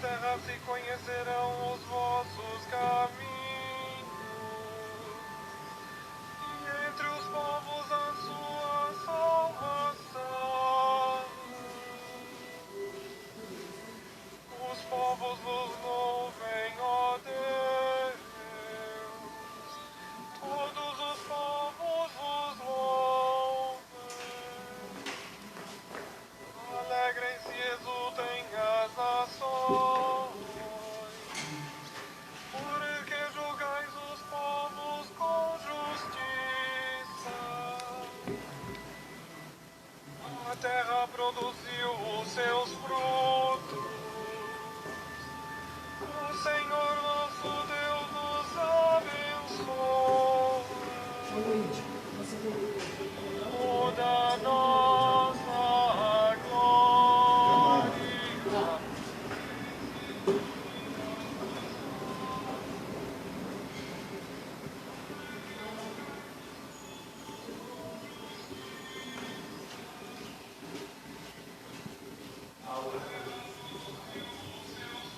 terra se conhecerão os vossos caminhos, e entre os povos a sua salvação. Os povos vos louvem, ó Deus, todos os povos vos louvem. Alegrem-se e exultem as nações, porque julgais os povos com justiça. A terra produziu os seus frutos. O Senhor nosso Deus nos abençoe. Toda nossa glória.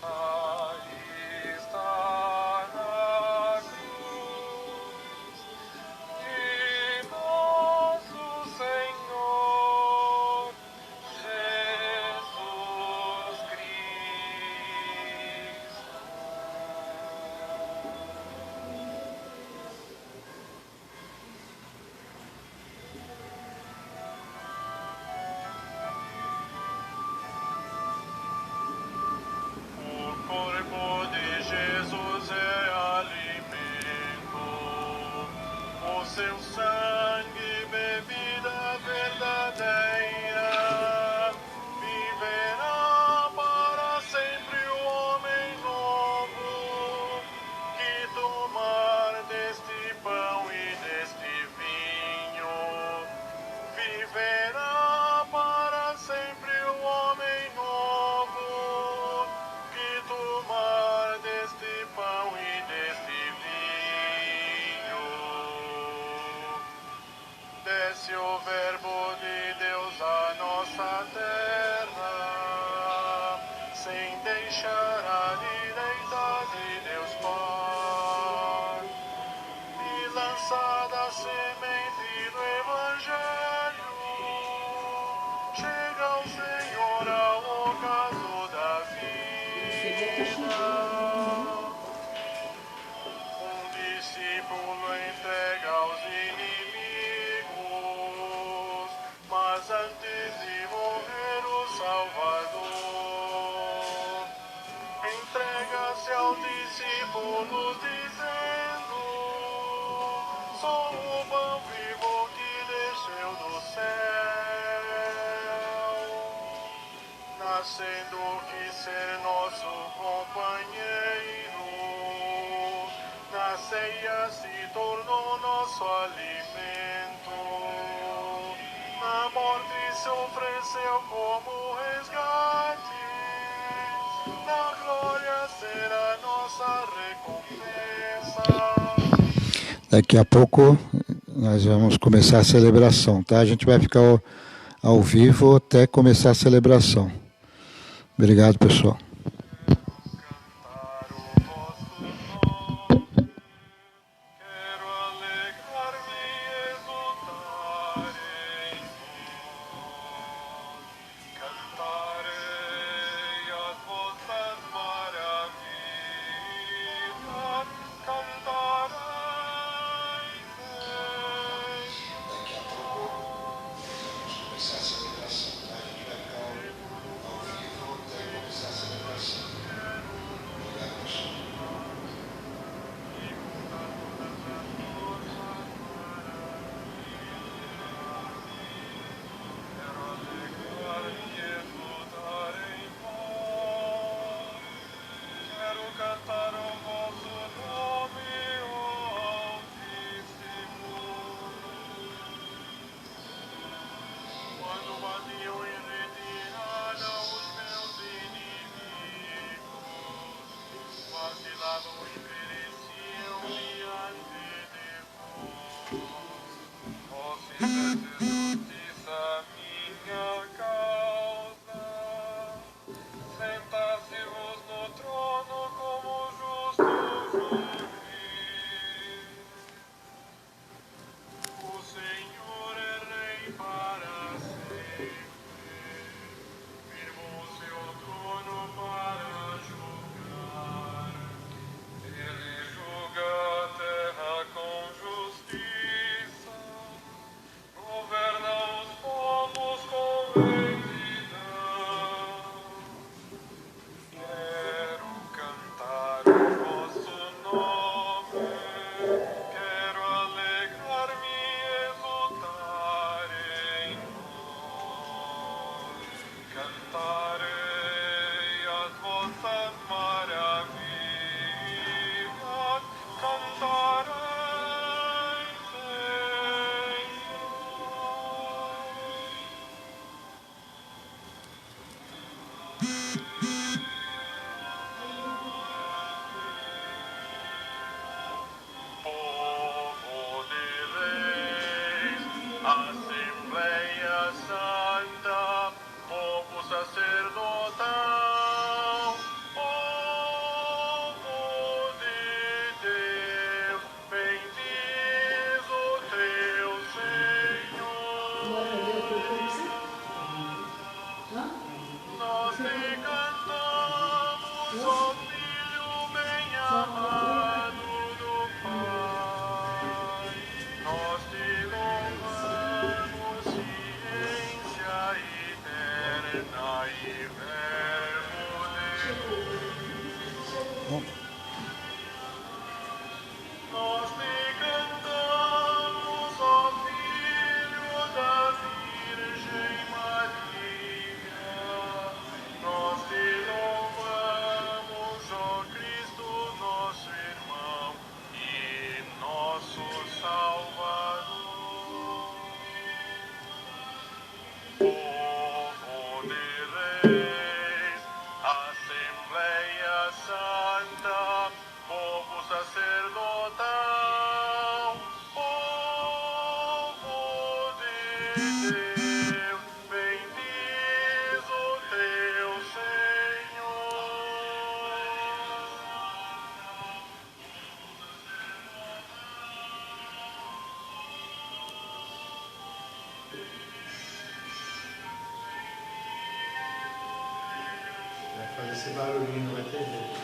Aí está na cruz de nosso Senhor Jesus Cristo. O corpo de Jesus é alimento, o seu sangue bebida verdadeira. Viverá para sempre o homem novo, que tomar deste pão e deste vinho. Viverá para sempre o homem novo, que tomar deste pão e deste vinho. Desce o verbo de Deus à nossa terra, sem deixar a direita de Deus Pai, e lançada a semente do Evangelho, chega o Senhor ao ocaso da vida. Um discípulo entrega aos inimigos, mas antes de morrer o Salvador entrega-se aos discípulos dizendo: sou o pão vivo que desceu do céu, nascendo quis ser nosso companheiro, na ceia se tornou nosso alimento, na morte se ofereceu como resgate, na glória será nossa recompensa. Daqui a pouco nós vamos começar a celebração, tá? A gente vai ficar ao vivo até começar a celebração. Obrigado, pessoal. Esse barulhinho não vai ter jeito.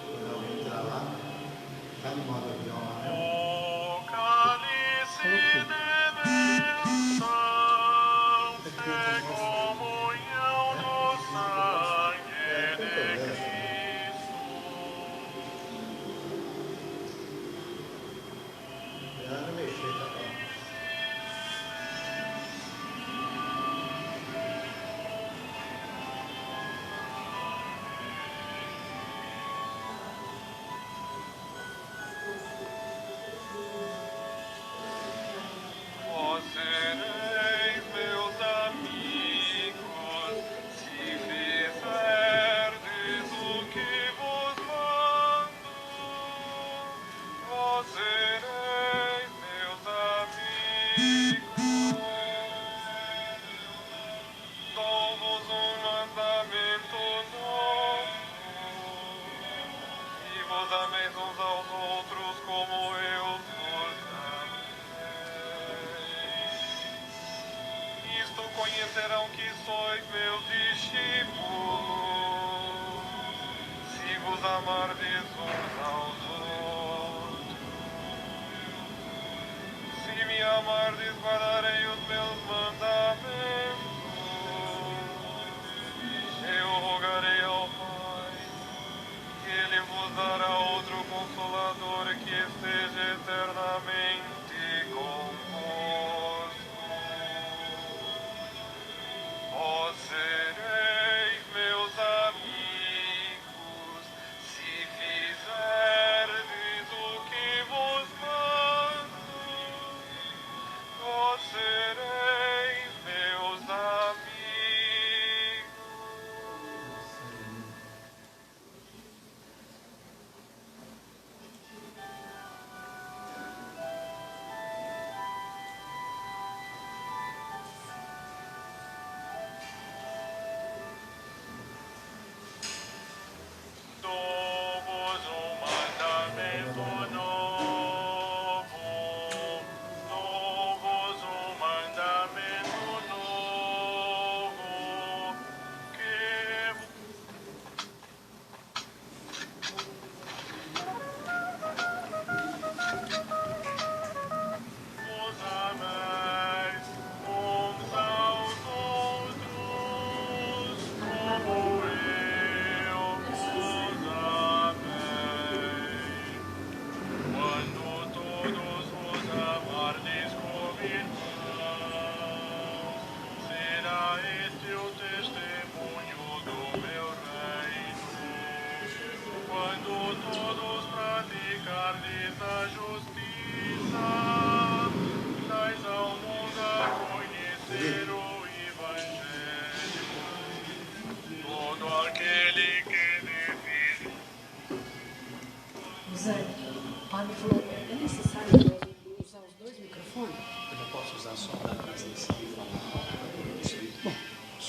Quando alguém entrar lá, tá no modo avião lá mesmo. O cálice de bênção, comunhão do sangue de Cristo. Já não mexer, tá bom. Vós sereis meus amigos, se fizerdes o que vos mando. Vós sereis meus amigos. Dou-vos mandamento novo, e vos ameis uns aos outros como eu vos amei. Isto conhecerão que sois meus discípulos, se vos amardes uns aos outros. Se me amardes, guardarei os meus mandamentos. Eu rogarei ao Pai, que Ele vos dará outro Consolador que esteja eternamente convosco. Vós sereis meus amigos, se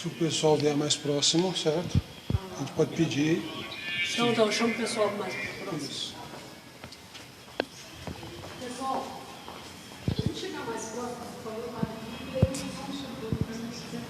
o pessoal vier mais próximo, certo? A gente pode pedir. Então, chama o pessoal mais próximo. Isso. Pessoal, a gente chegar mais próximo, por favor, e aí nós vamos chegando para nós quiser.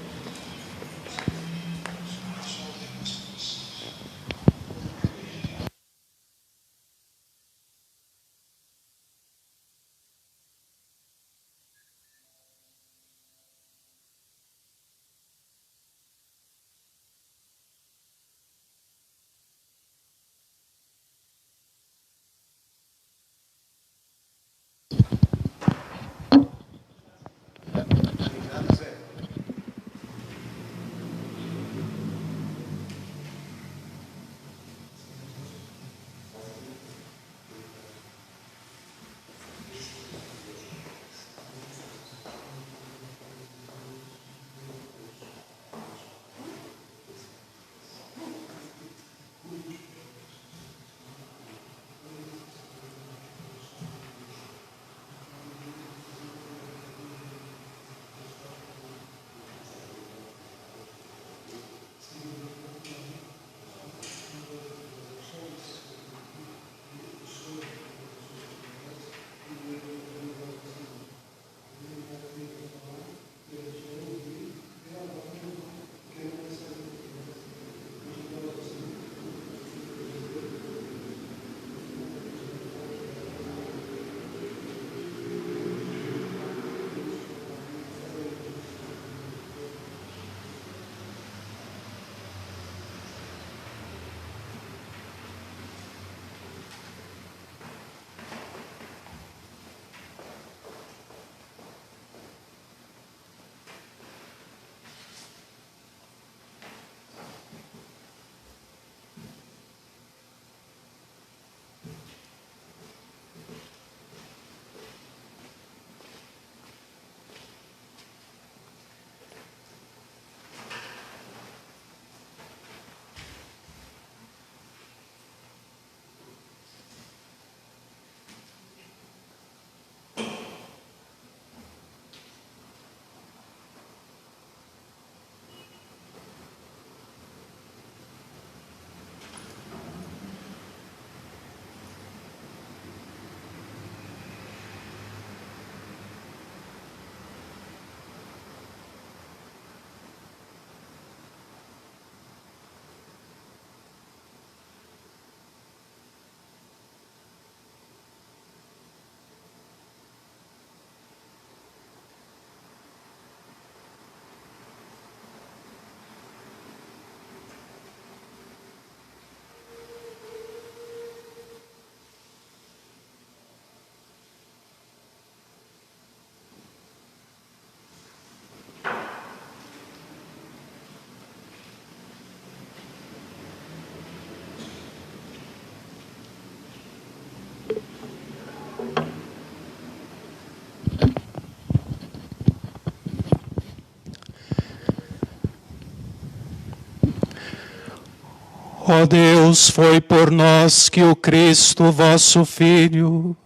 Ó Deus, foi por nós que o Cristo, vosso Filho,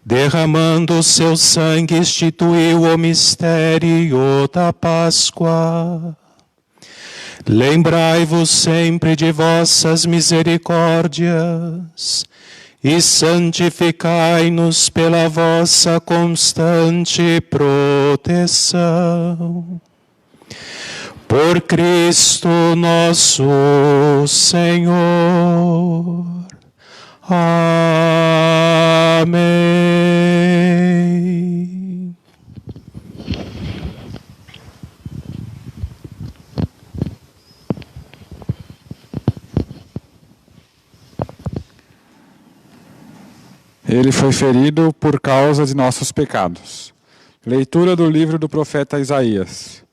derramando o seu sangue, instituiu o mistério da Páscoa. Lembrai-vos sempre de vossas misericórdias e santificai-nos pela vossa constante proteção. Por Cristo nosso Senhor. Amém. Ele foi ferido por causa de nossos pecados. Leitura do livro do profeta Isaías.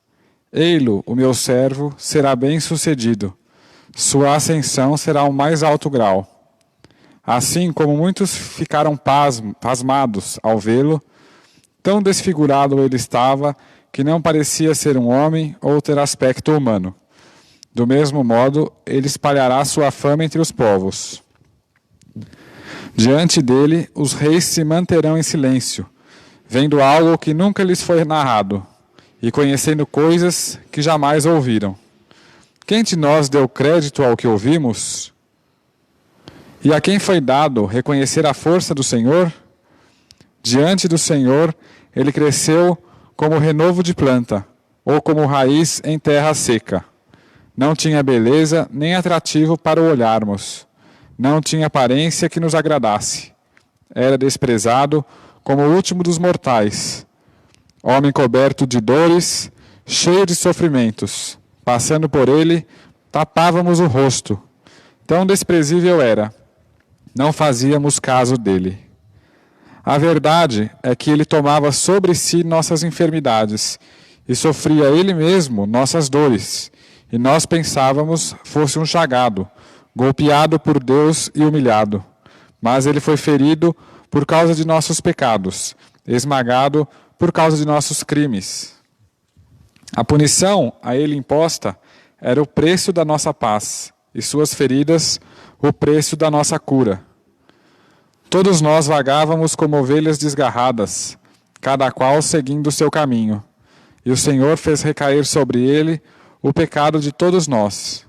Ei-lo, o meu servo, será bem-sucedido. Sua ascensão será o mais alto grau. Assim como muitos ficaram pasmados ao vê-lo, tão desfigurado ele estava que não parecia ser um homem ou ter aspecto humano. Do mesmo modo, ele espalhará sua fama entre os povos. Diante dele, os reis se manterão em silêncio, vendo algo que nunca lhes foi narrado, e conhecendo coisas que jamais ouviram. Quem de nós deu crédito ao que ouvimos? E a quem foi dado reconhecer a força do Senhor? Diante do Senhor, ele cresceu como renovo de planta, ou como raiz em terra seca. Não tinha beleza nem atrativo para o olharmos. Não tinha aparência que nos agradasse. Era desprezado como o último dos mortais. Homem coberto de dores, cheio de sofrimentos. Passando por ele, tapávamos o rosto. Tão desprezível era. Não fazíamos caso dele. A verdade é que ele tomava sobre si nossas enfermidades e sofria ele mesmo nossas dores. E nós pensávamos fosse um chagado, golpeado por Deus e humilhado. Mas ele foi ferido por causa de nossos pecados, esmagado por causa de nossos crimes. A punição a ele imposta era o preço da nossa paz, e suas feridas o preço da nossa cura. Todos nós vagávamos como ovelhas desgarradas, cada qual seguindo o seu caminho. E o Senhor fez recair sobre ele o pecado de todos nós.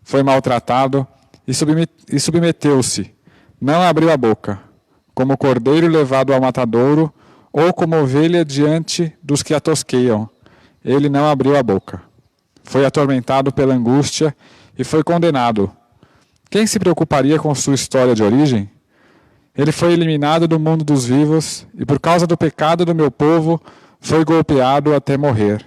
Foi maltratado e submeteu-se. Não abriu a boca, como cordeiro levado ao matadouro, ou como ovelha diante dos que a tosqueiam. Ele não abriu a boca. Foi atormentado pela angústia e foi condenado. Quem se preocuparia com sua história de origem? Ele foi eliminado do mundo dos vivos, e por causa do pecado do meu povo, foi golpeado até morrer.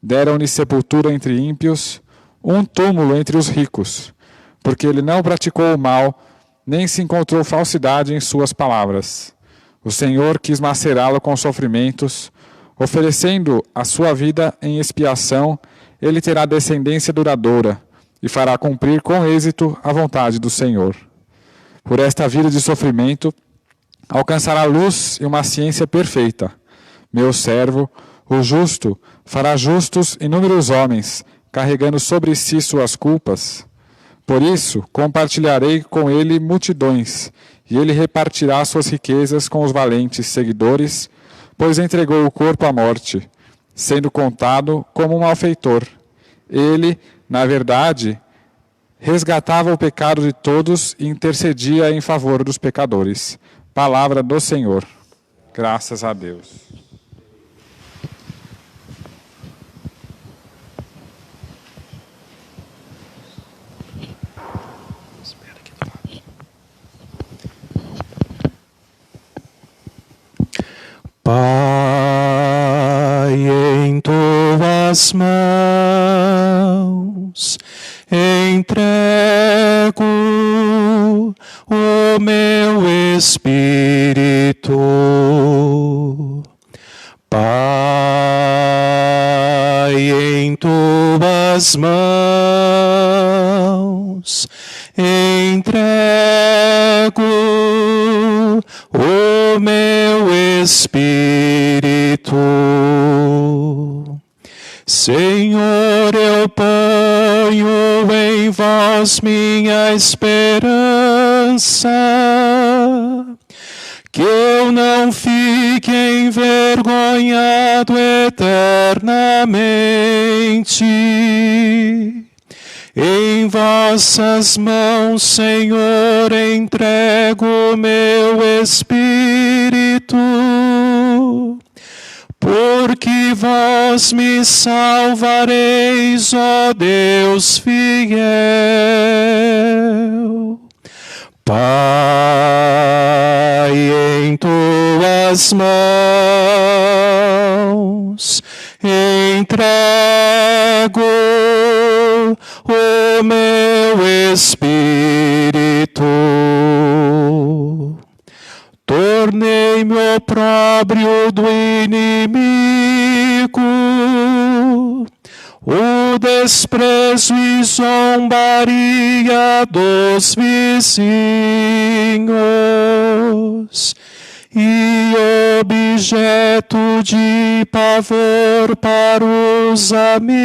Deram-lhe sepultura entre ímpios, um túmulo entre os ricos, porque ele não praticou o mal, nem se encontrou falsidade em suas palavras. O Senhor quis macerá-lo com sofrimentos, oferecendo a sua vida em expiação, ele terá descendência duradoura, e fará cumprir com êxito a vontade do Senhor. Por esta vida de sofrimento, alcançará luz e uma ciência perfeita. Meu servo, o justo, fará justos inúmeros homens, carregando sobre si suas culpas. Por isso, compartilharei com ele multidões, e ele repartirá suas riquezas com os valentes seguidores, pois entregou o corpo à morte, sendo contado como um malfeitor. Ele, na verdade, resgatava o pecado de todos e intercedia em favor dos pecadores. Palavra do Senhor. Graças a Deus. Pai, em tuas mãos entrego o meu espírito. Pai, em tuas mãos entrego o meu espírito. Senhor, eu ponho em vós minha esperança, que eu não fique envergonhado eternamente. Em vossas mãos, Senhor, entrego o meu espírito, porque vós me salvareis, ó Deus fiel. Pai, em tuas mãos entrego o meu espírito. Tornei-me opróbrio do inimigo, o desprezo e zombaria dos vizinhos, e objeto de pavor para os amigos.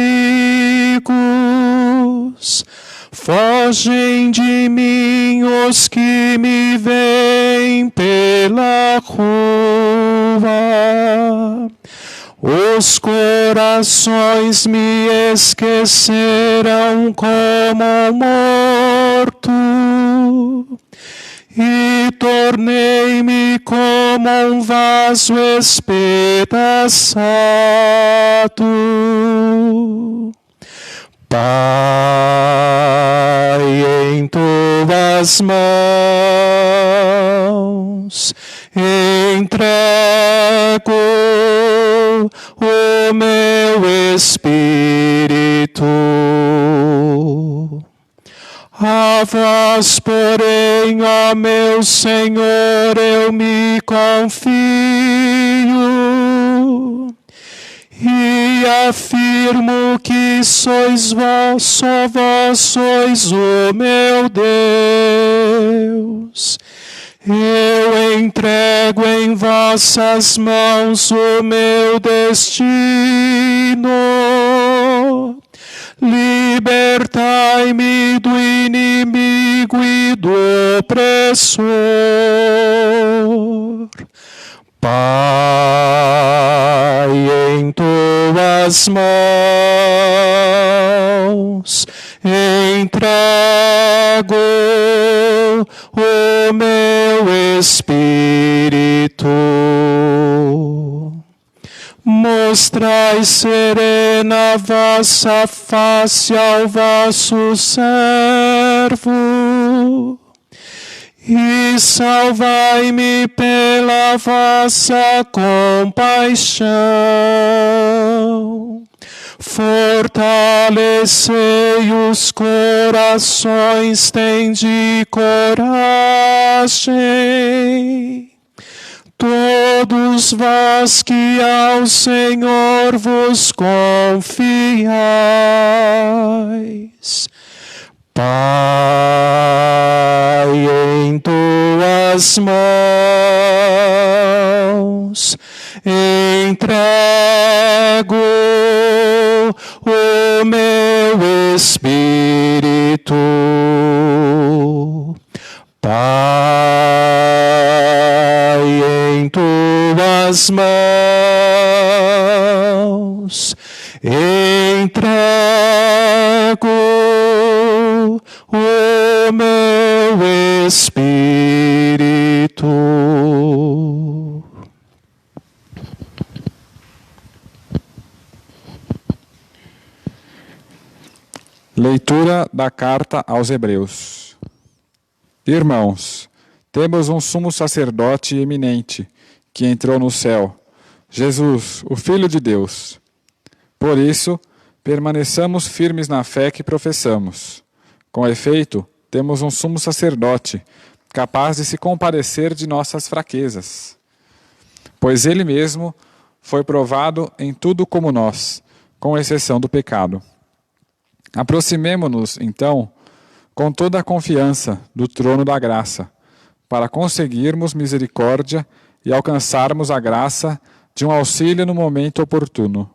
Fogem de mim os que me veem pela rua. Os corações me esqueceram como morto, e tornei-me como um vaso espedaçado. Pai, em tuas mãos entrego o meu espírito. A vós, porém, ó meu Senhor, eu me confio e afirmo que sois vós, só vós sois o meu Deus. Eu entrego em vossas mãos o meu destino. Libertai-me do inimigo e do opressor. Pai, em tuas mãos entrego o meu espírito. Mostrai serena vossa face ao vosso servo, e salvai-me pela vossa compaixão. Fortalecei os corações, tende coragem. Todos vós que ao Senhor vos confiais. Pai, em tuas mãos entrego o meu espírito. Pai, em tuas mãos entrego o meu espírito. Leitura da carta aos Hebreus. Irmãos, temos um sumo sacerdote eminente, que entrou no céu, Jesus, o Filho de Deus. Por isso, permaneçamos firmes na fé que professamos. Com efeito, temos um sumo sacerdote, capaz de se compadecer de nossas fraquezas. Pois ele mesmo foi provado em tudo como nós, com exceção do pecado. Aproximemo-nos, então, com toda a confiança do trono da graça, para conseguirmos misericórdia e alcançarmos a graça de um auxílio no momento oportuno.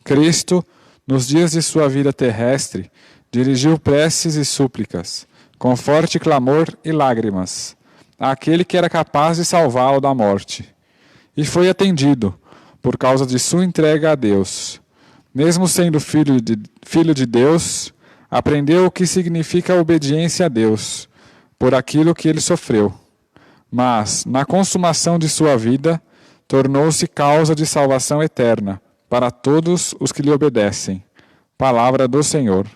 Cristo, nos dias de sua vida terrestre, dirigiu preces e súplicas, com forte clamor e lágrimas, àquele que era capaz de salvá-lo da morte. E foi atendido, por causa de sua entrega a Deus. Mesmo sendo filho de Deus, aprendeu o que significa a obediência a Deus, por aquilo que ele sofreu. Mas, na consumação de sua vida, tornou-se causa de salvação eterna para todos os que lhe obedecem. Palavra do Senhor.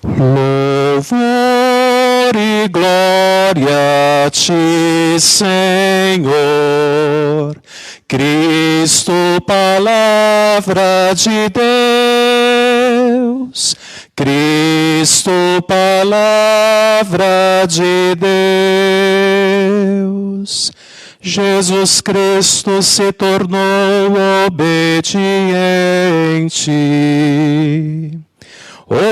Louvor e glória a ti, Senhor, Cristo, palavra de Deus, Cristo, palavra de Deus. Jesus Cristo se tornou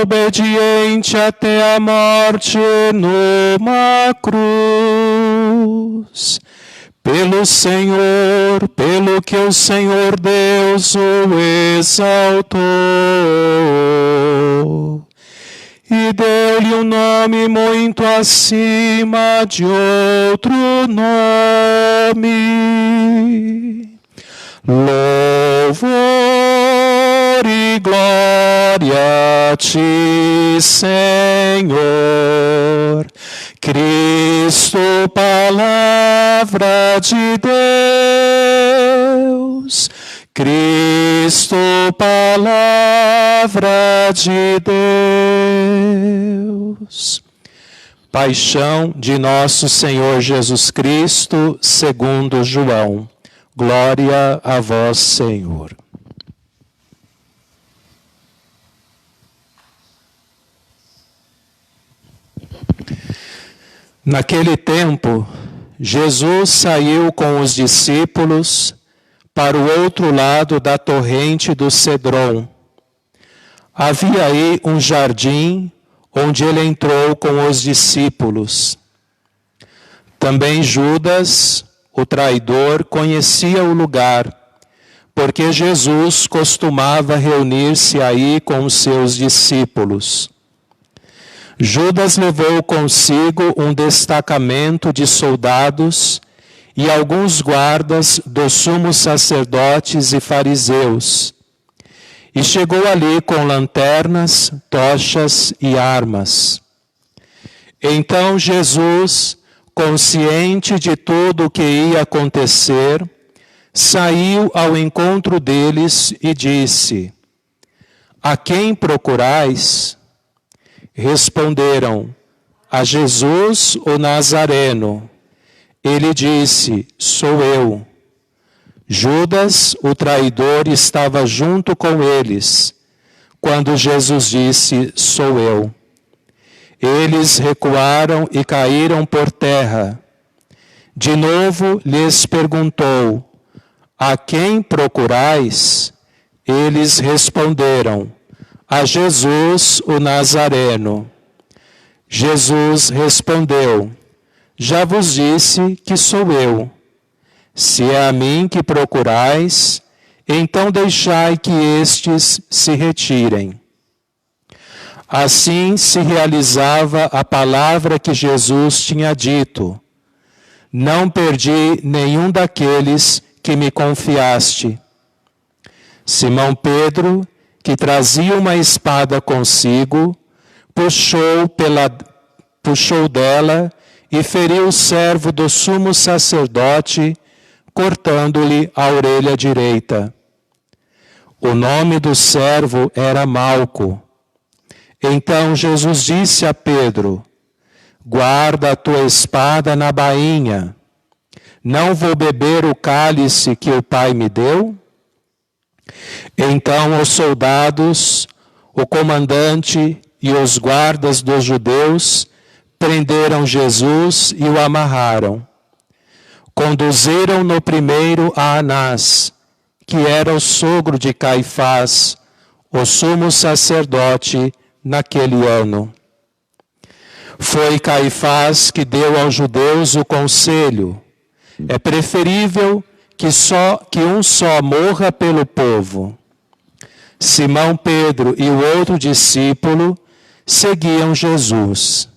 obediente até a morte numa cruz. Pelo Senhor, pelo que o Senhor Deus o exaltou e deu-lhe um nome muito acima de outro nome. Louvor e glória a ti, Senhor, Cristo, palavra de Deus, Cristo, palavra de Deus. Paixão de nosso Senhor Jesus Cristo, segundo João. Glória a vós, Senhor. Naquele tempo, Jesus saiu com os discípulos para o outro lado da torrente do Cedron. Havia aí um jardim onde ele entrou com os discípulos. Também Judas, o traidor, conhecia o lugar, porque Jesus costumava reunir-se aí com os seus discípulos. Judas levou consigo um destacamento de soldados e alguns guardas dos sumos sacerdotes e fariseus, e chegou ali com lanternas, tochas e armas. Então Jesus, consciente de tudo o que ia acontecer, saiu ao encontro deles e disse: A quem procurais? Responderam: A Jesus, o Nazareno. Ele disse: Sou eu. Judas, o traidor, estava junto com eles, quando Jesus disse: Sou eu. Eles recuaram e caíram por terra. De novo lhes perguntou: A quem procurais? Eles responderam: A Jesus, o Nazareno. Jesus respondeu: Já vos disse que sou eu. Se é a mim que procurais, então deixai que estes se retirem. Assim se realizava a palavra que Jesus tinha dito: Não perdi nenhum daqueles que me confiaste. Simão Pedro, que trazia uma espada consigo, puxou dela e feriu o servo do sumo sacerdote, cortando-lhe a orelha direita. O nome do servo era Malco. Então Jesus disse a Pedro: Guarda a tua espada na bainha. Não vou beber o cálice que o Pai me deu? Então os soldados, o comandante e os guardas dos judeus prenderam Jesus e o amarraram. Conduziram-no primeiro a Anás, que era o sogro de Caifás, o sumo sacerdote, naquele ano. Foi Caifás que deu aos judeus o conselho: é preferível que um só morra pelo povo. Simão Pedro e o outro discípulo seguiam Jesus.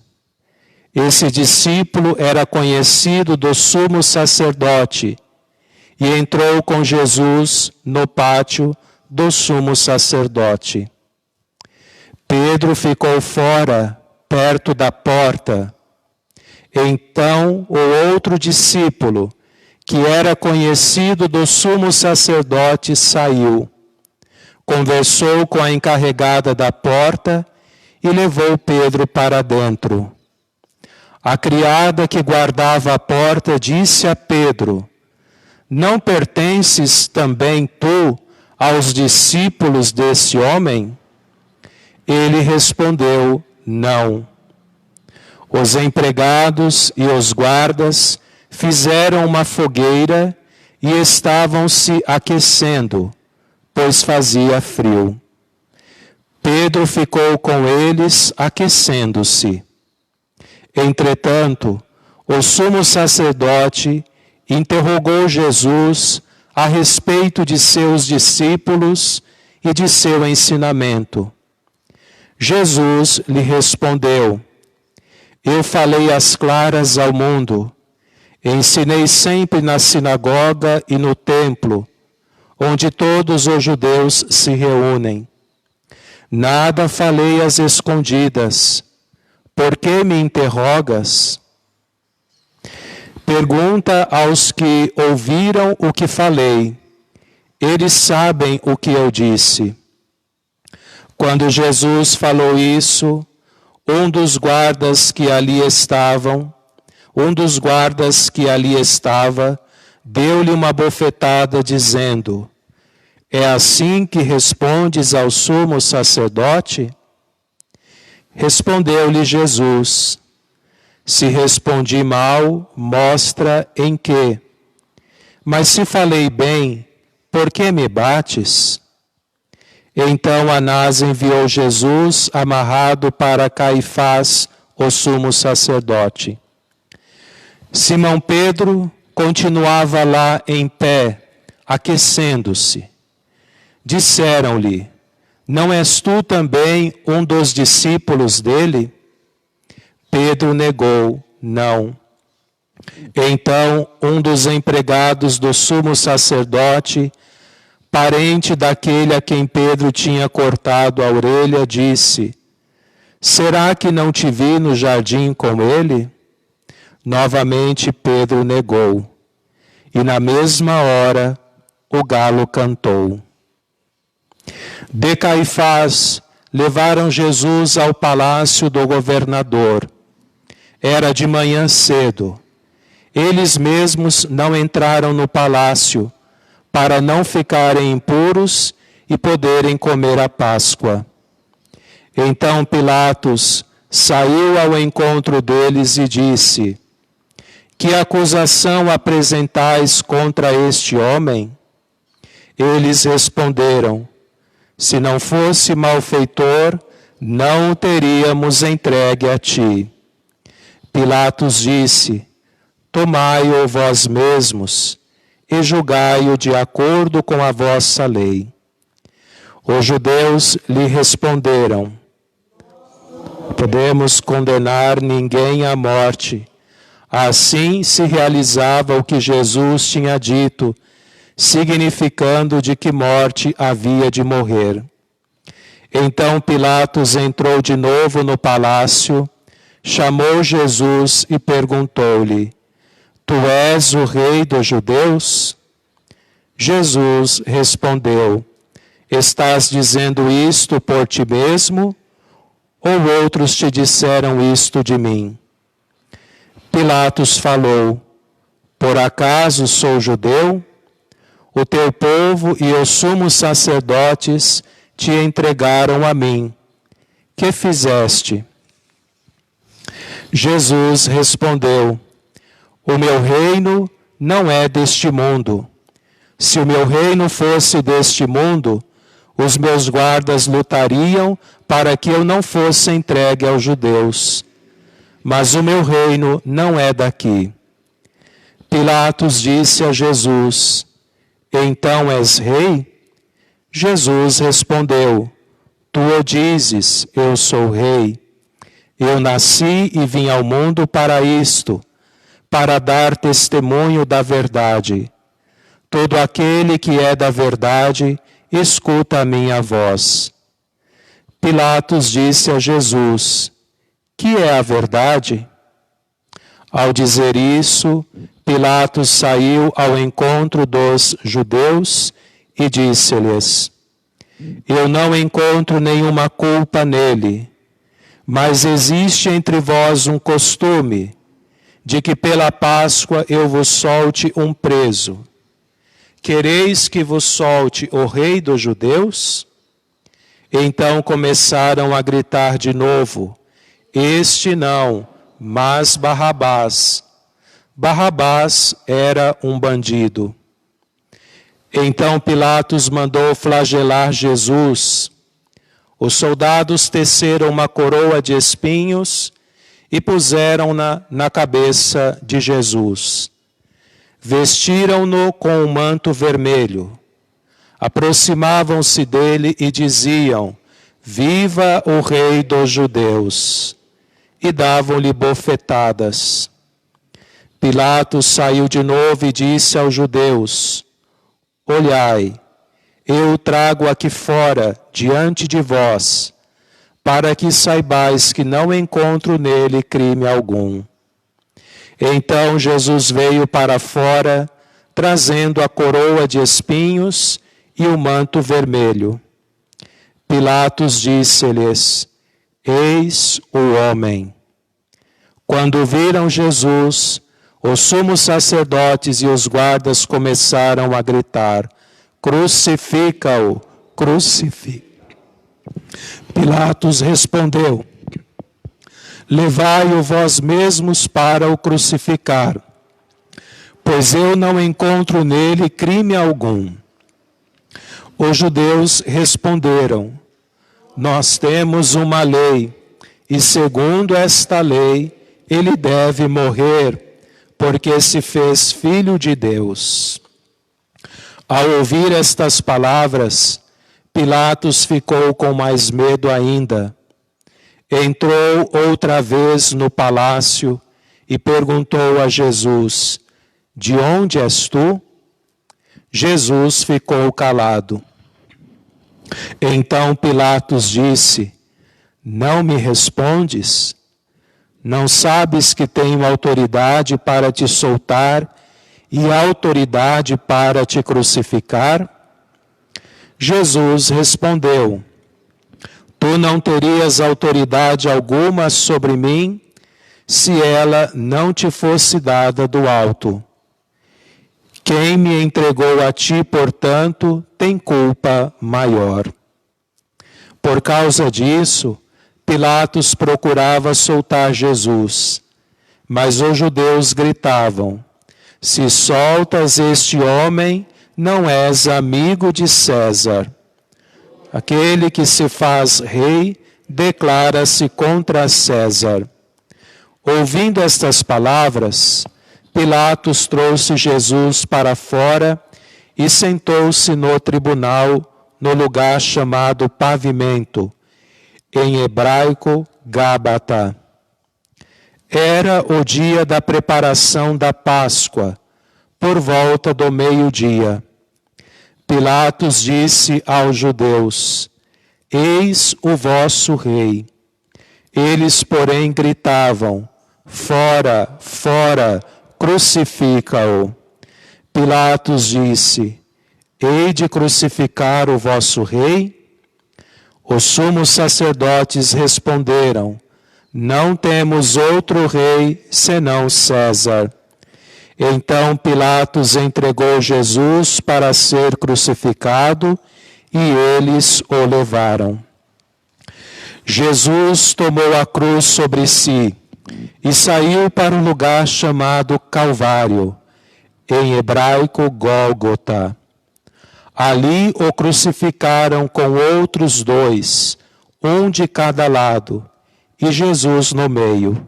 Esse discípulo era conhecido do sumo sacerdote e entrou com Jesus no pátio do sumo sacerdote. Pedro ficou fora, perto da porta. Então o outro discípulo, que era conhecido do sumo sacerdote, saiu, conversou com a encarregada da porta e levou Pedro para dentro. A criada que guardava a porta disse a Pedro: Não pertences também tu aos discípulos desse homem? Ele respondeu: Não. Os empregados e os guardas fizeram uma fogueira e estavam se aquecendo, pois fazia frio. Pedro ficou com eles aquecendo-se. Entretanto, o sumo sacerdote interrogou Jesus a respeito de seus discípulos e de seu ensinamento. Jesus lhe respondeu: Eu falei às claras ao mundo, ensinei sempre na sinagoga e no templo, onde todos os judeus se reúnem. Nada falei às escondidas. Por que me interrogas? Pergunta aos que ouviram o que falei. Eles sabem o que eu disse. Quando Jesus falou isso, um dos guardas que ali estava, deu-lhe uma bofetada, dizendo: É assim que respondes ao sumo sacerdote? Respondeu-lhe Jesus: Se respondi mal, mostra em quê. Mas se falei bem, por que me bates? Então Anás enviou Jesus amarrado para Caifás, o sumo sacerdote. Simão Pedro continuava lá em pé, aquecendo-se. Disseram-lhe: Não és tu também um dos discípulos dele? Pedro negou: Não. Então um dos empregados do sumo sacerdote, parente daquele a quem Pedro tinha cortado a orelha, disse: Será que não te vi no jardim com ele? Novamente Pedro negou. E na mesma hora o galo cantou. De Caifás levaram Jesus ao palácio do governador. Era de manhã cedo. Eles mesmos não entraram no palácio, para não ficarem impuros e poderem comer a Páscoa. Então Pilatos saiu ao encontro deles e disse: Que acusação apresentais contra este homem? Eles responderam: Se não fosse malfeitor, não o teríamos entregue a ti. Pilatos disse: Tomai-o vós mesmos e julgai-o de acordo com a vossa lei. Os judeus lhe responderam: Podemos condenar ninguém à morte. Assim se realizava o que Jesus tinha dito, significando de que morte havia de morrer. Então Pilatos entrou de novo no palácio, chamou Jesus e perguntou-lhe: Tu és o rei dos judeus? Jesus respondeu: Estás dizendo isto por ti mesmo? Ou outros te disseram isto de mim? Pilatos falou: Por acaso sou judeu? O teu povo e os sumos sacerdotes te entregaram a mim. Que fizeste? Jesus respondeu: O meu reino não é deste mundo. Se o meu reino fosse deste mundo, os meus guardas lutariam para que eu não fosse entregue aos judeus. Mas o meu reino não é daqui. Pilatos disse a Jesus: Então és rei? Jesus respondeu: Tu o dizes, eu sou rei. Eu nasci e vim ao mundo para isto, para dar testemunho da verdade. Todo aquele que é da verdade, escuta a minha voz. Pilatos disse a Jesus: Que é a verdade? Ao dizer isso, Pilatos saiu ao encontro dos judeus e disse-lhes: Eu não encontro nenhuma culpa nele, mas existe entre vós um costume de que pela Páscoa eu vos solte um preso. Quereis que vos solte o rei dos judeus? Então começaram a gritar de novo: Este não, mas Barrabás. Barrabás era um bandido. Então Pilatos mandou flagelar Jesus. Os soldados teceram uma coroa de espinhos e puseram-na na cabeça de Jesus. Vestiram-no com um manto vermelho. Aproximavam-se dele e diziam: Viva o Rei dos Judeus! E davam-lhe bofetadas. Pilatos saiu de novo e disse aos judeus: Olhai, eu o trago aqui fora, diante de vós, para que saibais que não encontro nele crime algum. Então Jesus veio para fora, trazendo a coroa de espinhos e o manto vermelho. Pilatos disse-lhes: Eis o homem. Quando viram Jesus, os sumos sacerdotes e os guardas começaram a gritar: Crucifica-o, crucifica. Pilatos respondeu: Levai-o vós mesmos para o crucificar, pois eu não encontro nele crime algum. Os judeus responderam: Nós temos uma lei, e segundo esta lei, ele deve morrer, porque se fez filho de Deus. Ao ouvir estas palavras, Pilatos ficou com mais medo ainda. Entrou outra vez no palácio e perguntou a Jesus: De onde és tu? Jesus ficou calado. Então Pilatos disse: Não me respondes? Não sabes que tenho autoridade para te soltar e autoridade para te crucificar? Jesus respondeu: Tu não terias autoridade alguma sobre mim, se ela não te fosse dada do alto. Quem me entregou a ti, portanto, tem culpa maior. Por causa disso, Pilatos procurava soltar Jesus, mas os judeus gritavam: Se soltas este homem, não és amigo de César. Aquele que se faz rei declara-se contra César. Ouvindo estas palavras, Pilatos trouxe Jesus para fora e sentou-se no tribunal, no lugar chamado Pavimento, em hebraico, Gábata. Era o dia da preparação da Páscoa, por volta do meio-dia. Pilatos disse aos judeus: Eis o vosso rei. Eles, porém, gritavam: Fora, fora, crucifica-o. Pilatos disse: Hei de crucificar o vosso rei? Os sumos sacerdotes responderam: Não temos outro rei senão César. Então Pilatos entregou Jesus para ser crucificado e eles o levaram. Jesus tomou a cruz sobre si e saiu para um lugar chamado Calvário, em hebraico Gólgota. Ali o crucificaram com outros dois, um de cada lado, e Jesus no meio.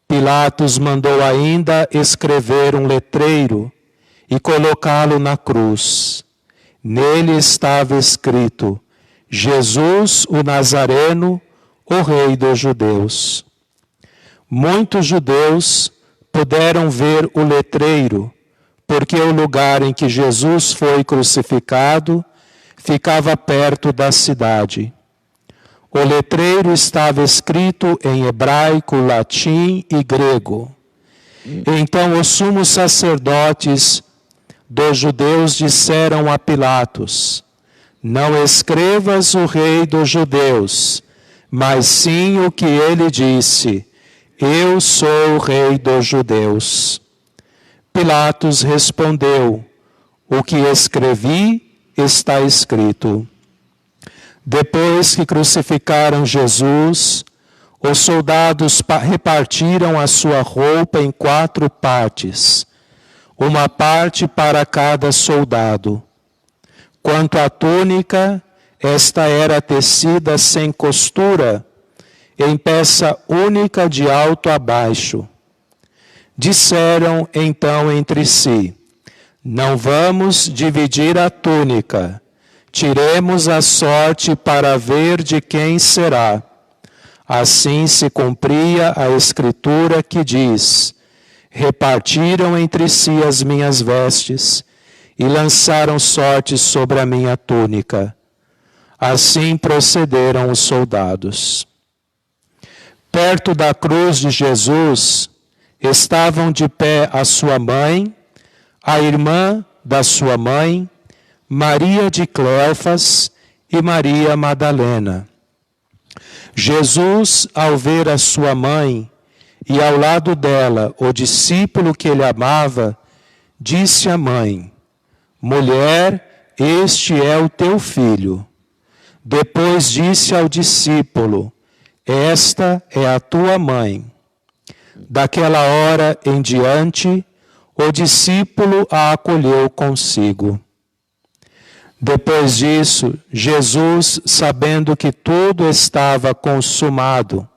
Pilatos mandou ainda escrever um letreiro e colocá-lo na cruz. Nele estava escrito: Jesus, o Nazareno, o Rei dos Judeus. Muitos judeus puderam ver o letreiro, porque o lugar em que Jesus foi crucificado ficava perto da cidade. O letreiro estava escrito em hebraico, latim e grego. Então os sumos sacerdotes dos judeus disseram a Pilatos: Não escrevas o Rei dos Judeus, mas sim o que ele disse: Eu sou o Rei dos Judeus. Pilatos respondeu: O que escrevi está escrito. Depois que crucificaram Jesus, os soldados repartiram a sua roupa em 4 partes, uma parte para cada soldado. Quanto à túnica, esta era tecida sem costura, em peça única de alto a baixo. Disseram então entre si: Não vamos dividir a túnica. tiremos a sorte para ver de quem será. Assim se cumpria a escritura que diz: repartiram entre si as minhas vestes e lançaram sorte sobre a minha túnica. Assim procederam os soldados. Perto da cruz de Jesus estavam de pé a sua mãe, a irmã da sua mãe, Maria de Cleofas e Maria Madalena. Jesus, ao ver a sua mãe e ao lado dela o discípulo que ele amava, disse à mãe: mulher, este é o teu filho. Depois disse ao discípulo: esta é a tua mãe. Daquela hora em diante, o discípulo a acolheu consigo. Depois disso, Jesus, sabendo que tudo estava consumado,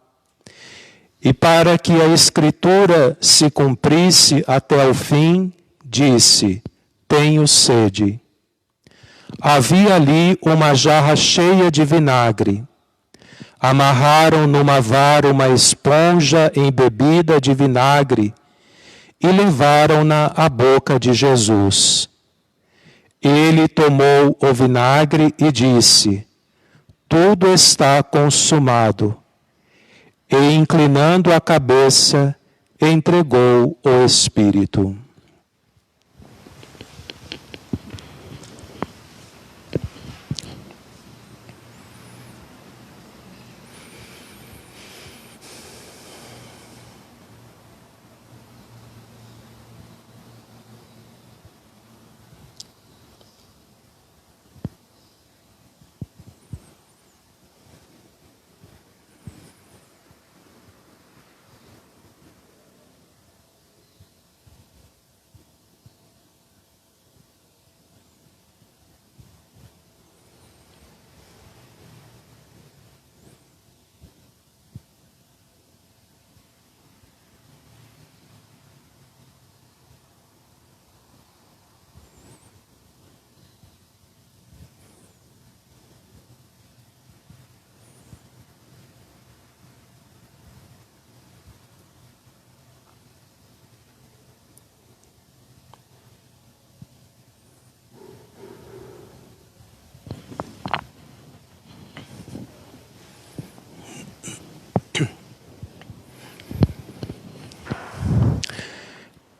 e para que a Escritura se cumprisse até o fim, disse: tenho sede. Havia ali uma jarra cheia de vinagre. Amarraram numa vara uma esponja embebida de vinagre e levaram-na à boca de Jesus. Ele tomou o vinagre e disse: tudo está consumado. E, inclinando a cabeça, entregou o Espírito.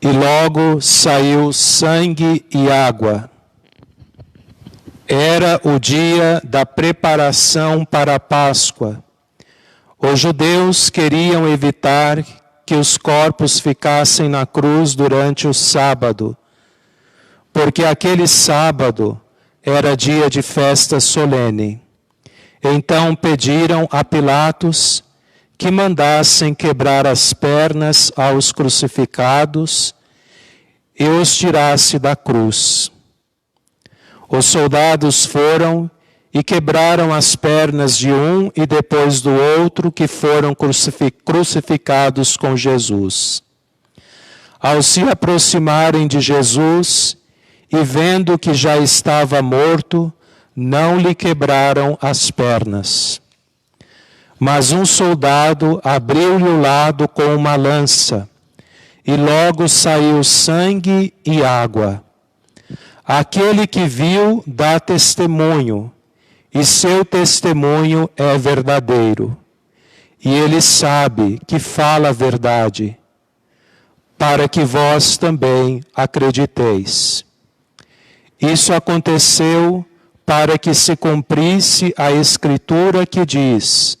E logo saiu sangue e água. Era o dia da preparação para a Páscoa. Os judeus queriam evitar que os corpos ficassem na cruz durante o sábado, porque aquele sábado era dia de festa solene. Então pediram a Pilatos que mandassem quebrar as pernas aos crucificados e os tirasse da cruz. Os soldados foram e quebraram as pernas de um e depois do outro que foram crucificados com Jesus. Ao se aproximarem de Jesus e vendo que já estava morto, não lhe quebraram as pernas. Mas um soldado abriu-lhe o lado com uma lança, e logo saiu sangue e água. Aquele que viu dá testemunho, e seu testemunho é verdadeiro. E ele sabe que fala a verdade, para que vós também acrediteis. Isso aconteceu para que se cumprisse a Escritura que diz: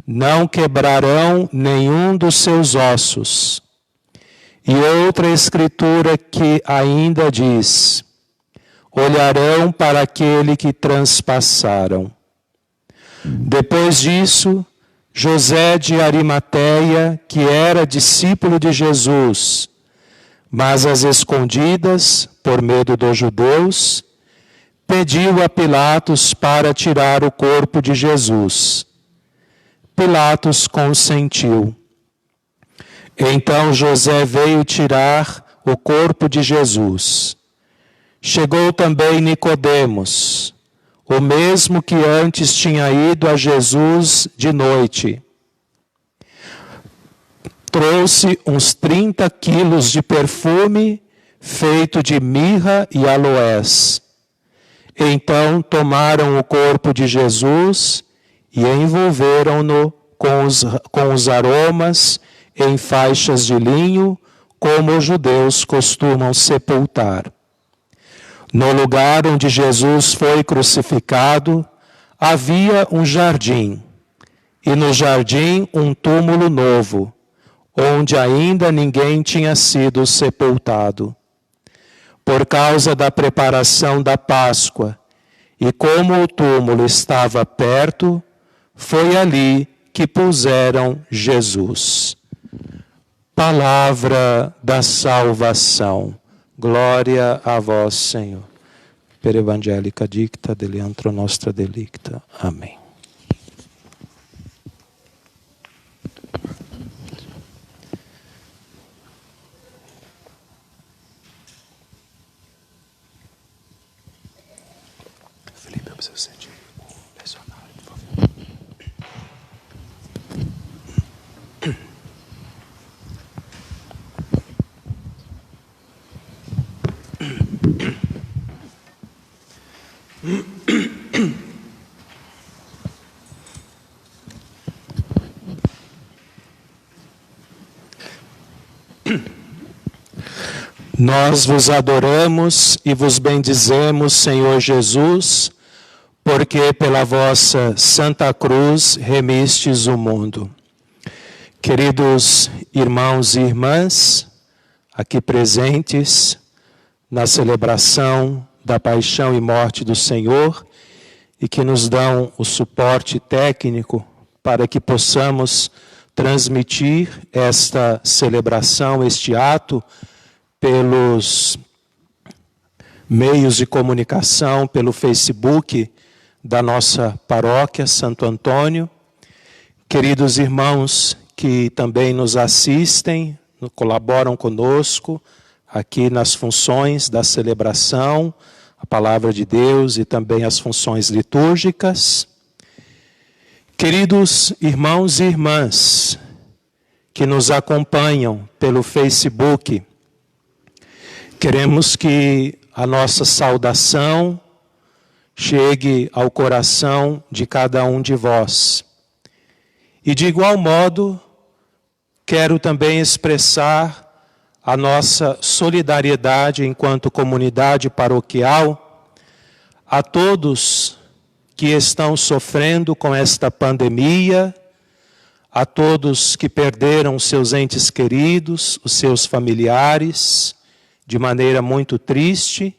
não quebrarão nenhum dos seus ossos. E outra Escritura que ainda diz: olharão para aquele que transpassaram. Depois disso, José de Arimateia, que era discípulo de Jesus, mas às escondidas, por medo dos judeus, pediu a Pilatos para tirar o corpo de Jesus. Pilatos consentiu. Então José veio tirar o corpo de Jesus. Chegou também Nicodemos, o mesmo que antes tinha ido a Jesus de noite. Trouxe uns 30 quilos de perfume feito de mirra e aloés. Então tomaram o corpo de Jesus e envolveram-no com os aromas em faixas de linho, como os judeus costumam sepultar. No lugar onde Jesus foi crucificado, havia um jardim, e no jardim um túmulo novo, onde ainda ninguém tinha sido sepultado. Por causa da preparação da Páscoa, e como o túmulo estava perto, foi ali que puseram Jesus. Palavra da salvação. Glória a vós, Senhor. Per evangelica dicta deliantro nostra delicta. Amém. Felipe, eu preciso sentir o lecionário, por favor. Nós vos adoramos e vos bendizemos, Senhor Jesus, porque pela vossa Santa Cruz remistes o mundo. Queridos irmãos e irmãs, aqui presentes na celebração da paixão e morte do Senhor, e que nos dão o suporte técnico para que possamos transmitir esta celebração, este ato, pelos meios de comunicação, pelo Facebook da nossa paróquia Santo Antônio. Queridos irmãos que também nos assistem, colaboram conosco aqui nas funções da celebração, a palavra de Deus e também as funções litúrgicas. Queridos irmãos e irmãs que nos acompanham pelo Facebook, queremos que a nossa saudação chegue ao coração de cada um de vós. E de igual modo, quero também expressar a nossa solidariedade enquanto comunidade paroquial a todos que estão sofrendo com esta pandemia, a todos que perderam seus entes queridos, os seus familiares, de maneira muito triste.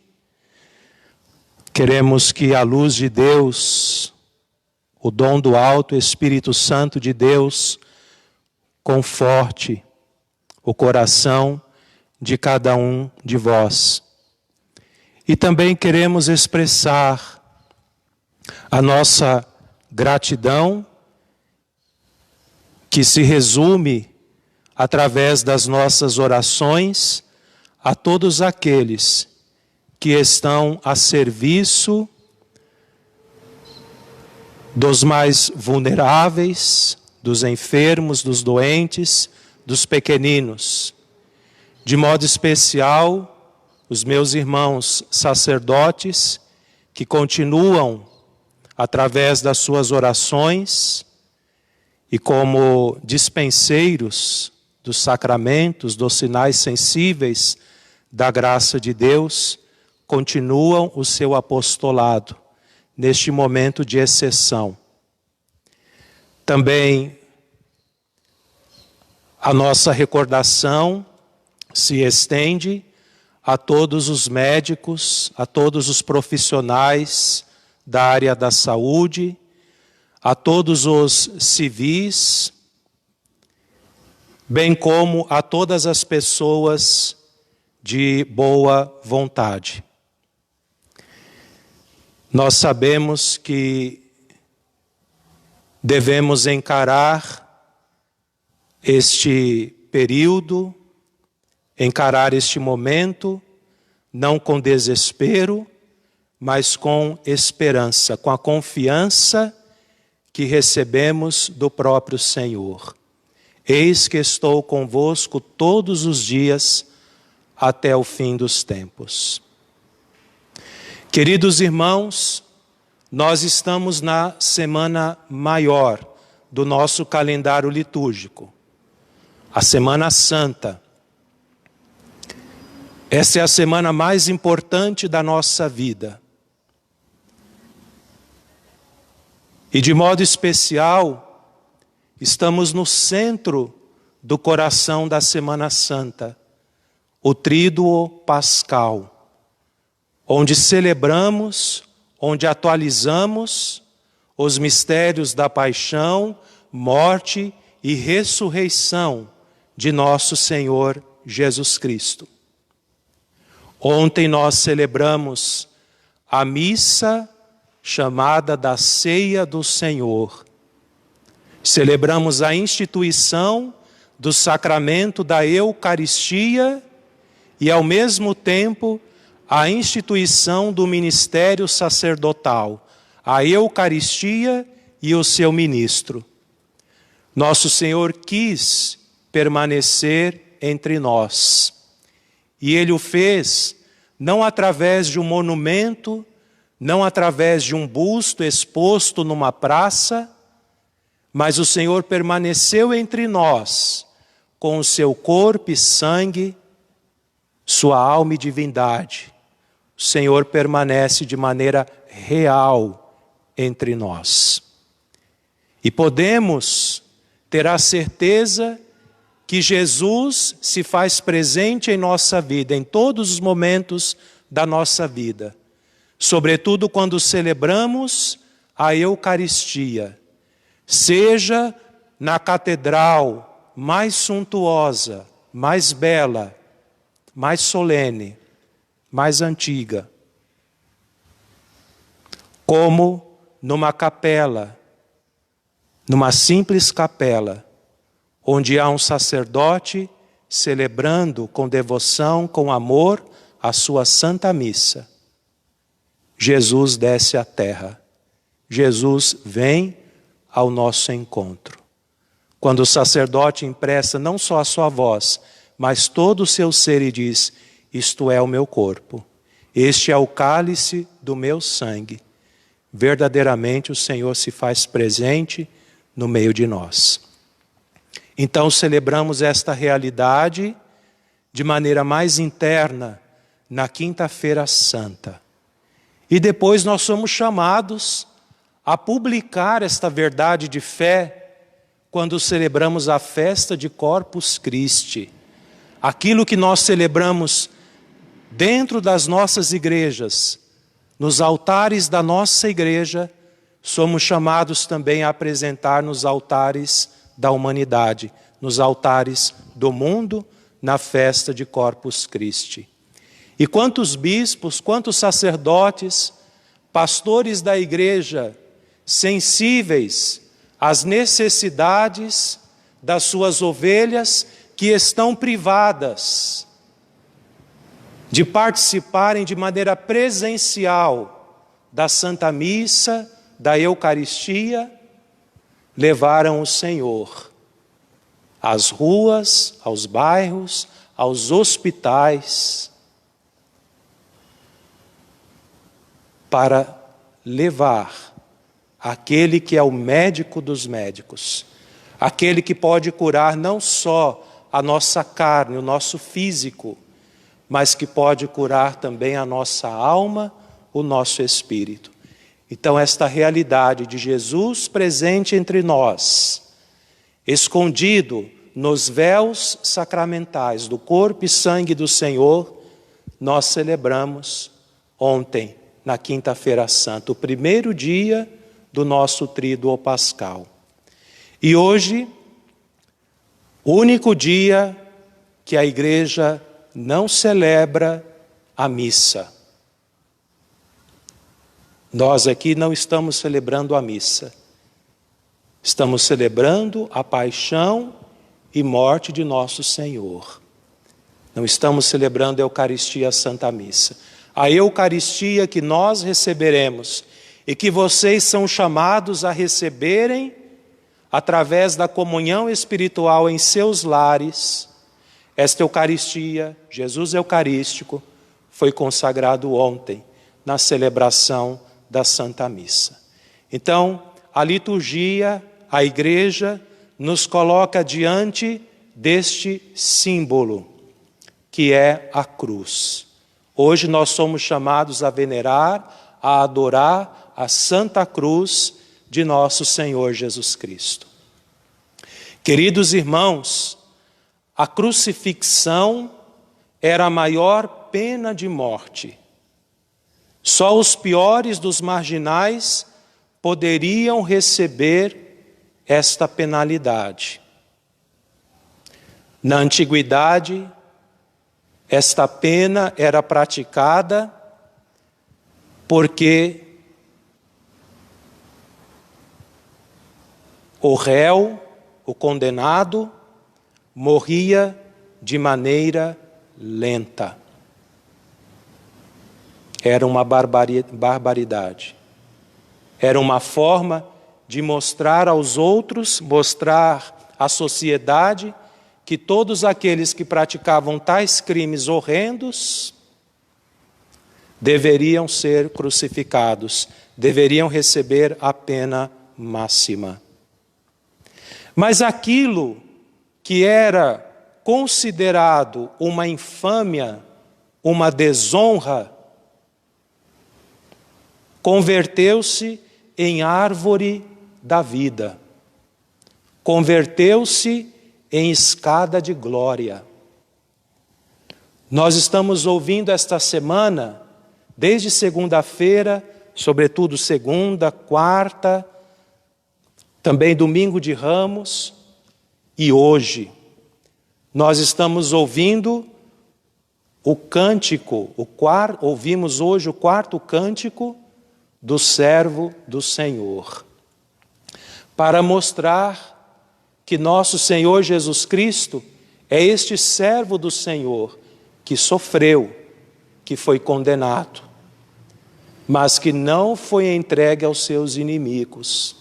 Queremos que a luz de Deus, o dom do alto, o Espírito Santo de Deus, conforte o coração de cada um de vós. E também queremos expressar a nossa gratidão, que se resume através das nossas orações a todos aqueles que estão a serviço dos mais vulneráveis, dos enfermos, dos doentes, dos pequeninos. De modo especial, os meus irmãos sacerdotes, que continuam, através das suas orações e como dispenseiros dos sacramentos, dos sinais sensíveis da graça de Deus, continuam o seu apostolado neste momento de exceção. Também a nossa recordação se estende a todos os médicos, a todos os profissionais da área da saúde, a todos os civis, bem como a todas as pessoas de boa vontade. Nós sabemos que devemos encarar este período, encarar este momento, não com desespero, mas com esperança, com a confiança que recebemos do próprio Senhor. Eis que estou convosco todos os dias até o fim dos tempos. Queridos irmãos, nós estamos na semana maior do nosso calendário litúrgico, a Semana Santa. Essa é a semana mais importante da nossa vida. E de modo especial, estamos no centro do coração da Semana Santa, o Tríduo Pascal, onde celebramos, onde atualizamos os mistérios da paixão, morte e ressurreição de nosso Senhor Jesus Cristo. Ontem nós celebramos a missa chamada da Ceia do Senhor. Celebramos a instituição do sacramento da Eucaristia e, ao mesmo tempo, a instituição do ministério sacerdotal, a Eucaristia e o seu ministro. Nosso Senhor quis permanecer entre nós. E Ele o fez não através de um monumento, não através de um busto exposto numa praça, mas o Senhor permaneceu entre nós com o seu corpo e sangue, sua alma e divindade. O Senhor permanece de maneira real entre nós. E podemos ter a certeza que Jesus se faz presente em nossa vida, em todos os momentos da nossa vida. Sobretudo quando celebramos a Eucaristia, seja na catedral mais suntuosa, mais bela, mais solene, mais antiga, como numa capela, numa simples capela, onde há um sacerdote celebrando com devoção, com amor, a sua Santa Missa. Jesus desce à terra. Jesus vem ao nosso encontro. Quando o sacerdote empresta não só a sua voz, mas todo o seu ser e diz: isto é o meu corpo, este é o cálice do meu sangue. Verdadeiramente o Senhor se faz presente no meio de nós. Então celebramos esta realidade de maneira mais interna na Quinta-feira Santa. E depois nós somos chamados a publicar esta verdade de fé quando celebramos a festa de Corpus Christi. Aquilo que nós celebramos dentro das nossas igrejas, nos altares da nossa igreja, somos chamados também a apresentar nos altares da humanidade, nos altares do mundo, na festa de Corpus Christi. E quantos bispos, quantos sacerdotes, pastores da igreja, sensíveis às necessidades das suas ovelhas que estão privadas de participarem de maneira presencial da Santa Missa, da Eucaristia, levaram o Senhor às ruas, aos bairros, aos hospitais, para levar aquele que é o médico dos médicos, aquele que pode curar não só a nossa carne, o nosso físico, mas que pode curar também a nossa alma, o nosso espírito. Então esta realidade de Jesus presente entre nós, escondido nos véus sacramentais do corpo e sangue do Senhor, nós celebramos ontem, na Quinta-feira Santa, o primeiro dia do nosso Tríduo Pascal. E hoje, o único dia que a igreja não celebra a missa. Nós aqui não estamos celebrando a missa. Estamos celebrando a paixão e morte de nosso Senhor. Não estamos celebrando a Eucaristia, a Santa Missa. a Eucaristia que nós receberemos e que vocês são chamados a receberem através da comunhão espiritual em seus lares, esta Eucaristia, Jesus Eucarístico, foi consagrado ontem na celebração da Santa Missa. Então, a liturgia, a Igreja, nos coloca diante deste símbolo, que é a cruz. Hoje nós somos chamados a venerar, a adorar a Santa Cruz de nosso Senhor Jesus Cristo. Queridos irmãos, a crucifixão era a maior pena de morte. Só os piores dos marginais poderiam receber esta penalidade. Na antiguidade, esta pena era praticada porque o réu, o condenado, morria de maneira lenta. Era uma barbaridade. Era uma forma de mostrar aos outros, mostrar à sociedade, que todos aqueles que praticavam tais crimes horrendos deveriam ser crucificados, deveriam receber a pena máxima. Mas aquilo que era considerado uma infâmia, uma desonra, converteu-se em árvore da vida, converteu-se em escada de glória. Nós estamos ouvindo esta semana, desde segunda-feira, sobretudo segunda, quarta, também domingo de Ramos, e hoje, nós estamos ouvindo o cântico, ouvimos hoje o quarto cântico do servo do Senhor, para mostrar que nosso Senhor Jesus Cristo é este servo do Senhor que sofreu, que foi condenado, mas que não foi entregue aos seus inimigos.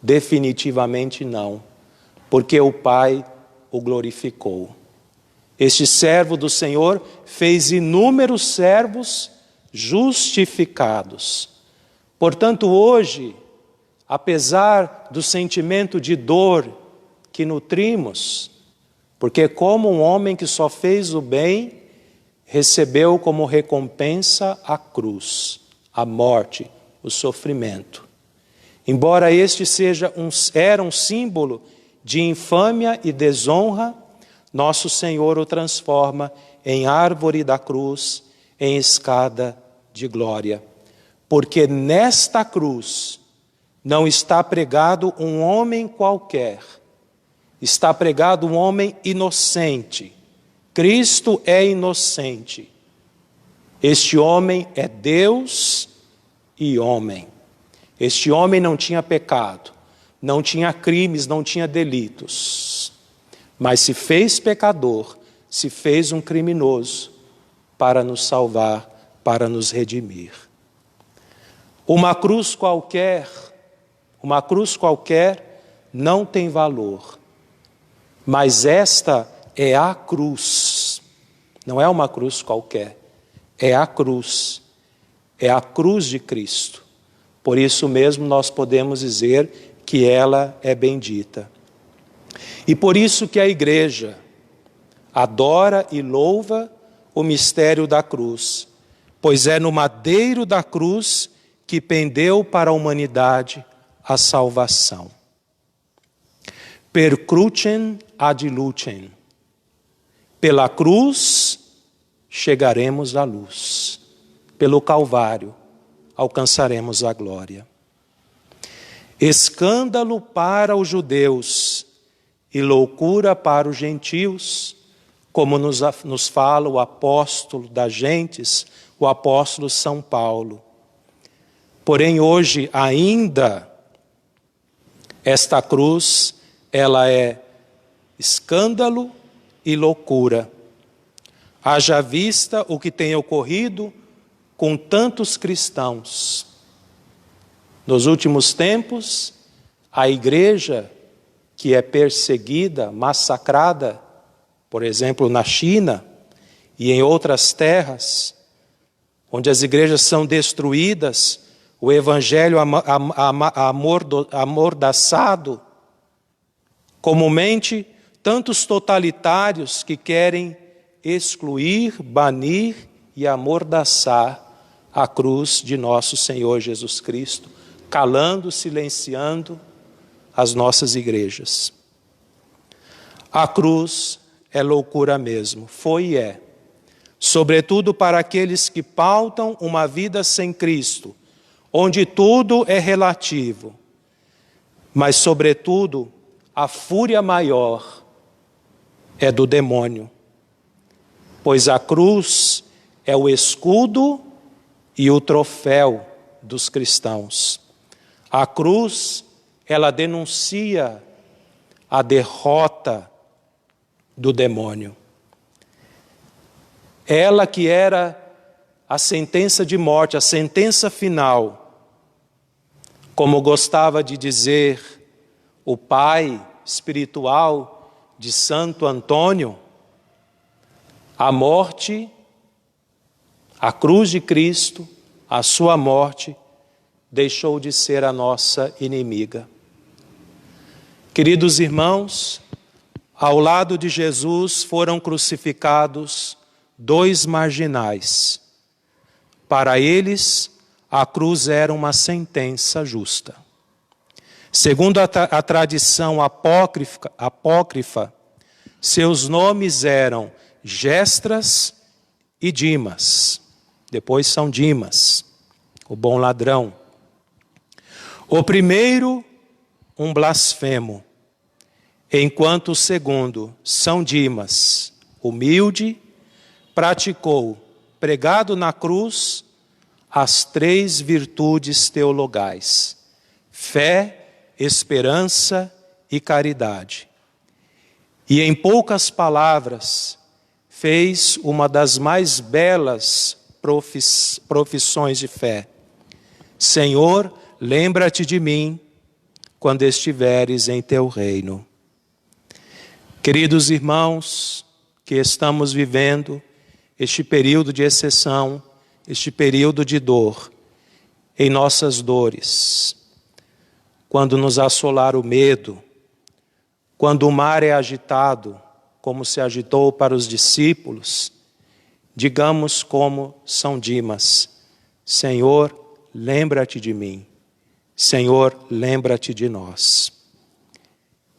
Definitivamente não, porque o Pai o glorificou. Este servo do Senhor fez inúmeros servos justificados. Portanto, hoje, apesar do sentimento de dor que nutrimos, porque como um homem que só fez o bem, recebeu como recompensa a cruz, a morte, o sofrimento. Embora este era um símbolo de infâmia e desonra, nosso Senhor o transforma em árvore da cruz, em escada de glória. Porque nesta cruz não está pregado um homem qualquer, está pregado um homem inocente. Cristo é inocente. Este homem é Deus e homem. Este homem não tinha pecado, não tinha crimes, não tinha delitos, mas se fez pecador, se fez um criminoso para nos salvar, para nos redimir. Uma cruz qualquer não tem valor, mas esta é a cruz, não é uma cruz qualquer, é a cruz de Cristo. Por isso mesmo nós podemos dizer que ela é bendita. E por isso que a Igreja adora e louva o mistério da cruz, pois é no madeiro da cruz que pendeu para a humanidade a salvação. Per crucem ad lucem. Pela cruz chegaremos à luz. Pelo Calvário alcançaremos a glória. Escândalo para os judeus e loucura para os gentios, como nos fala o apóstolo das gentes, o apóstolo São Paulo. Porém, hoje ainda, esta cruz, ela é escândalo e loucura. Haja vista o que tem ocorrido com tantos cristãos. Nos últimos tempos, a igreja que é perseguida, massacrada, por exemplo, na China e em outras terras, onde as igrejas são destruídas, o evangelho amordaçado, comumente tantos totalitários que querem excluir, banir e amordaçar a cruz de nosso Senhor Jesus Cristo, calando, silenciando as nossas igrejas. A cruz é loucura mesmo, foi e é. Sobretudo para aqueles que pautam uma vida sem Cristo, onde tudo é relativo. Mas, sobretudo, a fúria maior é do demônio. Pois a cruz é o escudo e o troféu dos cristãos. A cruz, ela denuncia a derrota do demônio. Ela que era a sentença de morte, a sentença final, como gostava de dizer o pai espiritual de Santo Antônio, a morte, a cruz de Cristo, a sua morte, deixou de ser a nossa inimiga. Queridos irmãos, ao lado de Jesus foram crucificados 2 marginais. Para eles, a cruz era uma sentença justa. Segundo a tradição apócrifa, seus nomes eram Gestras e Dimas. Depois São Dimas, o bom ladrão. O primeiro, um blasfemo, enquanto o segundo, São Dimas, humilde, praticou, pregado na cruz, as 3 virtudes teologais: fé, esperança e caridade. E em poucas palavras, fez uma das mais belas profissões de fé: Senhor, lembra-te de mim quando estiveres em teu reino. Queridos irmãos, que estamos vivendo este período de exceção, este período de dor, em nossas dores, quando nos assolar o medo, quando o mar é agitado, como se agitou para os discípulos, digamos como São Dimas: Senhor, lembra-te de mim. Senhor, lembra-te de nós.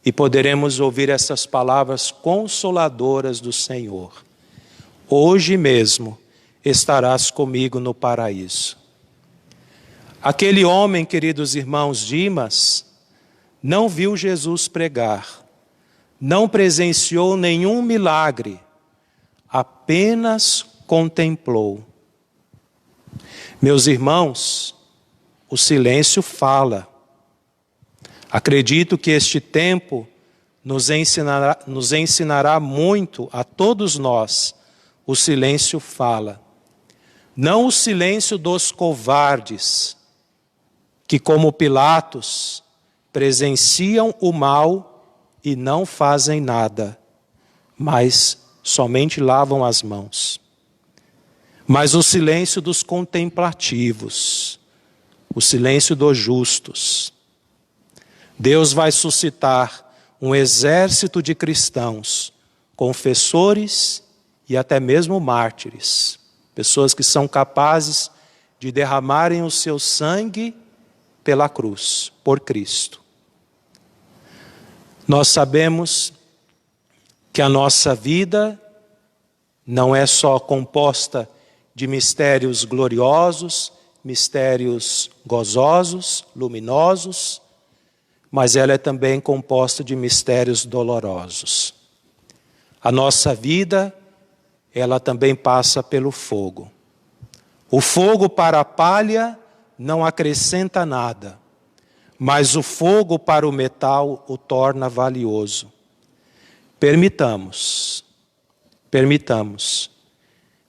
E poderemos ouvir essas palavras consoladoras do Senhor: hoje mesmo estarás comigo no paraíso. Aquele homem, queridos irmãos, Dimas, não viu Jesus pregar, não presenciou nenhum milagre, apenas contemplou. Meus irmãos, o silêncio fala. Acredito que este tempo nos ensinará muito a todos nós. O silêncio fala. Não o silêncio dos covardes, que como Pilatos presenciam o mal e não fazem nada, mas somente lavam as mãos. Mas o silêncio dos contemplativos, o silêncio dos justos. Deus vai suscitar um exército de cristãos, confessores e até mesmo mártires, pessoas que são capazes de derramarem o seu sangue pela cruz, por Cristo. Nós sabemos que a nossa vida não é só composta de mistérios gloriosos, mistérios gozosos, luminosos, mas ela é também composta de mistérios dolorosos. A nossa vida, ela também passa pelo fogo. O fogo para a palha não acrescenta nada, mas o fogo para o metal o torna valioso. Permitamos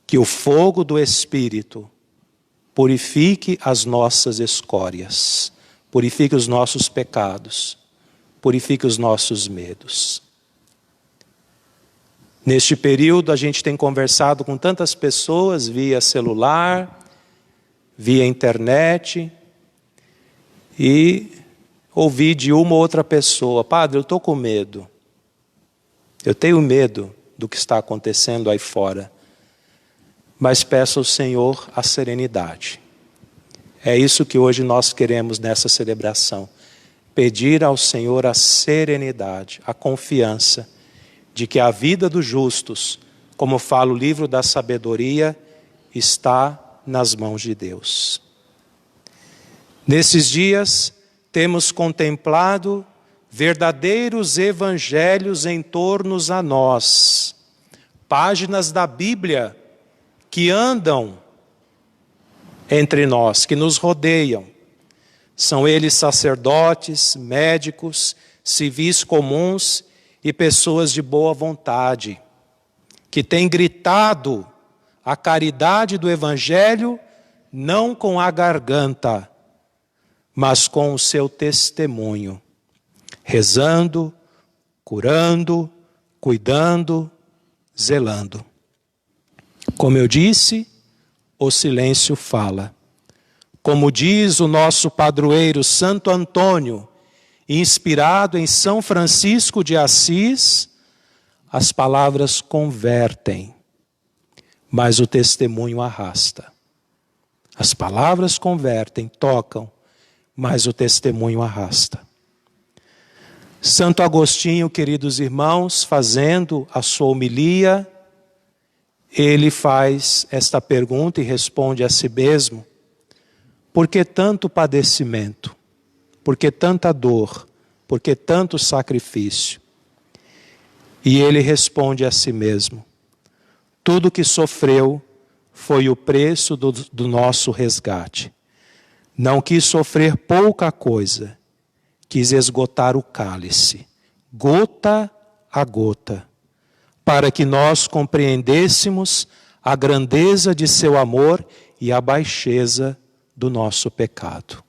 que o fogo do Espírito purifique as nossas escórias, purifique os nossos pecados, purifique os nossos medos. Neste período a gente tem conversado com tantas pessoas via celular, via internet, e ouvi de uma ou outra pessoa: padre, eu estou com medo. Eu tenho medo do que está acontecendo aí fora. Mas peço ao Senhor a serenidade. É isso que hoje nós queremos nessa celebração. Pedir ao Senhor a serenidade, a confiança de que a vida dos justos, como fala o livro da sabedoria, está nas mãos de Deus. Nesses dias, temos contemplado verdadeiros evangelhos em torno a nós, páginas da Bíblia que andam entre nós, que nos rodeiam. São eles sacerdotes, médicos, civis comuns e pessoas de boa vontade, que têm gritado a caridade do Evangelho não com a garganta, mas com o seu testemunho, rezando, curando, cuidando, zelando. Como eu disse, o silêncio fala. Como diz o nosso padroeiro Santo Antônio, inspirado em São Francisco de Assis, as palavras convertem, mas o testemunho arrasta. As palavras convertem, tocam, mas o testemunho arrasta. Santo Agostinho, queridos irmãos, fazendo a sua homilia, ele faz esta pergunta e responde a si mesmo: por que tanto padecimento? Por que tanta dor? Por que tanto sacrifício? E ele responde a si mesmo: tudo que sofreu foi o preço do nosso resgate. Não quis sofrer pouca coisa, quis esgotar o cálice, gota a gota, para que nós compreendêssemos a grandeza de seu amor e a baixeza do nosso pecado.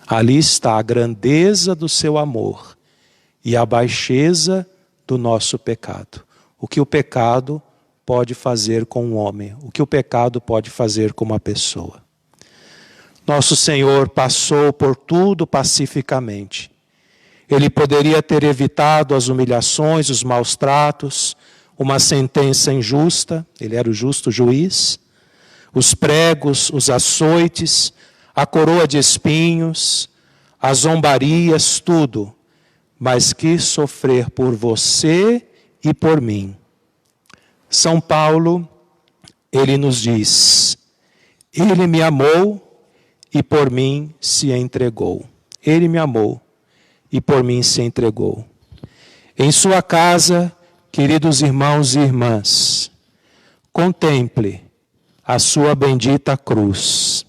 Ali está a grandeza do seu amor e a baixeza do nosso pecado. O que o pecado pode fazer com um homem, o que o pecado pode fazer com uma pessoa. Nosso Senhor passou por tudo pacificamente. Ele poderia ter evitado as humilhações, os maus tratos, uma sentença injusta, ele era o justo juiz, os pregos, os açoites, a coroa de espinhos, as zombarias, tudo, mas quis sofrer por você e por mim. São Paulo, ele nos diz: ele me amou e por mim se entregou. Ele me amou e por mim se entregou. Em sua casa, queridos irmãos e irmãs, contemple a sua bendita cruz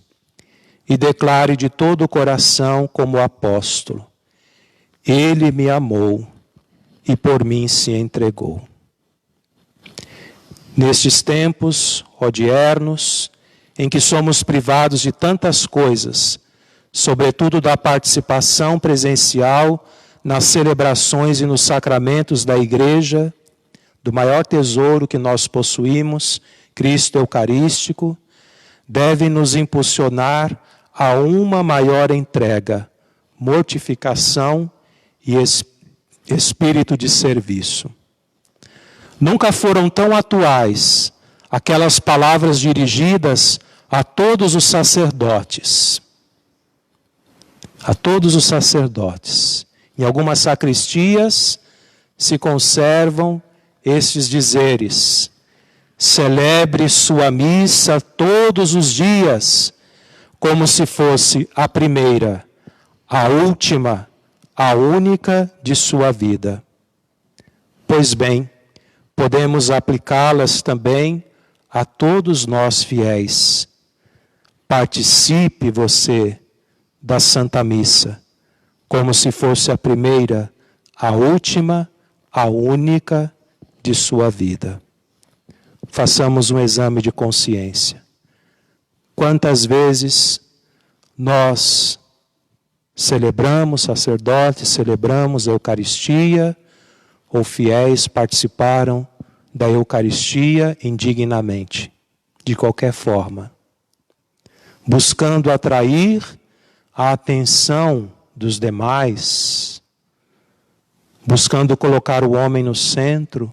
e declare de todo o coração como apóstolo: ele me amou e por mim se entregou. Nestes tempos odiernos, em que somos privados de tantas coisas, sobretudo da participação presencial nas celebrações e nos sacramentos da Igreja, do maior tesouro que nós possuímos, Cristo Eucarístico, deve nos impulsionar a uma maior entrega, mortificação e espírito de serviço. Nunca foram tão atuais aquelas palavras dirigidas a todos os sacerdotes. A todos os sacerdotes. Em algumas sacristias se conservam estes dizeres: celebre sua missa todos os dias, como se fosse a primeira, a última, a única de sua vida. Pois bem, podemos aplicá-las também a todos nós fiéis. Participe você da Santa Missa, como se fosse a primeira, a última, a única de sua vida. Façamos um exame de consciência. Quantas vezes nós celebramos, sacerdotes, celebramos a Eucaristia, ou fiéis participaram da Eucaristia indignamente, de qualquer forma, buscando atrair a atenção dos demais, buscando colocar o homem no centro,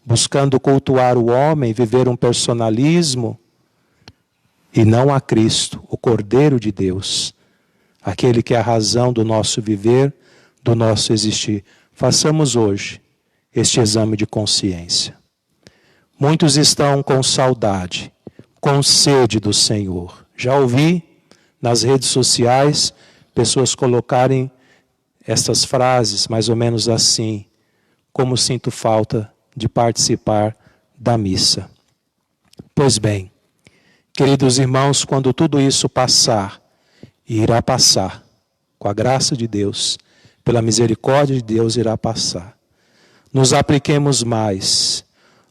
buscando cultuar o homem, viver um personalismo, e não a Cristo, o Cordeiro de Deus, aquele que é a razão do nosso viver, do nosso existir. Façamos hoje este exame de consciência. Muitos estão com saudade, com sede do Senhor. Já ouvi nas redes sociais pessoas colocarem estas frases mais ou menos assim: como sinto falta de participar da missa. Pois bem, queridos irmãos, quando tudo isso passar, e irá passar, com a graça de Deus, pela misericórdia de Deus irá passar, nos apliquemos mais,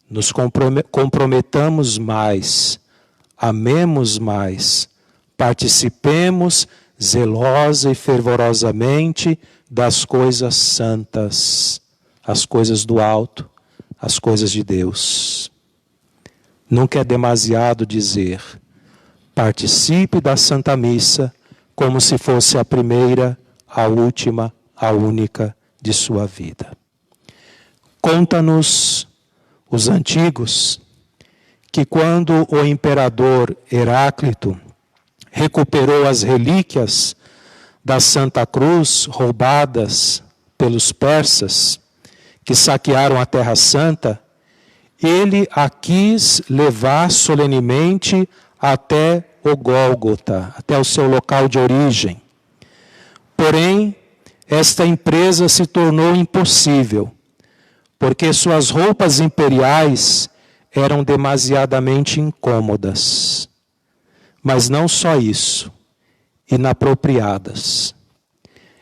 nos comprometamos mais, amemos mais, participemos zelosa e fervorosamente das coisas santas, as coisas do alto, as coisas de Deus. Nunca é demasiado dizer: participe da Santa Missa como se fosse a primeira, a última, a única de sua vida. Conta-nos os antigos que quando o imperador Heráclito recuperou as relíquias da Santa Cruz roubadas pelos persas, que saquearam a Terra Santa, ele a quis levar solenemente até o Gólgota, até o seu local de origem. Porém, esta empresa se tornou impossível, porque suas roupas imperiais eram demasiadamente incômodas. Mas não só isso, inapropriadas.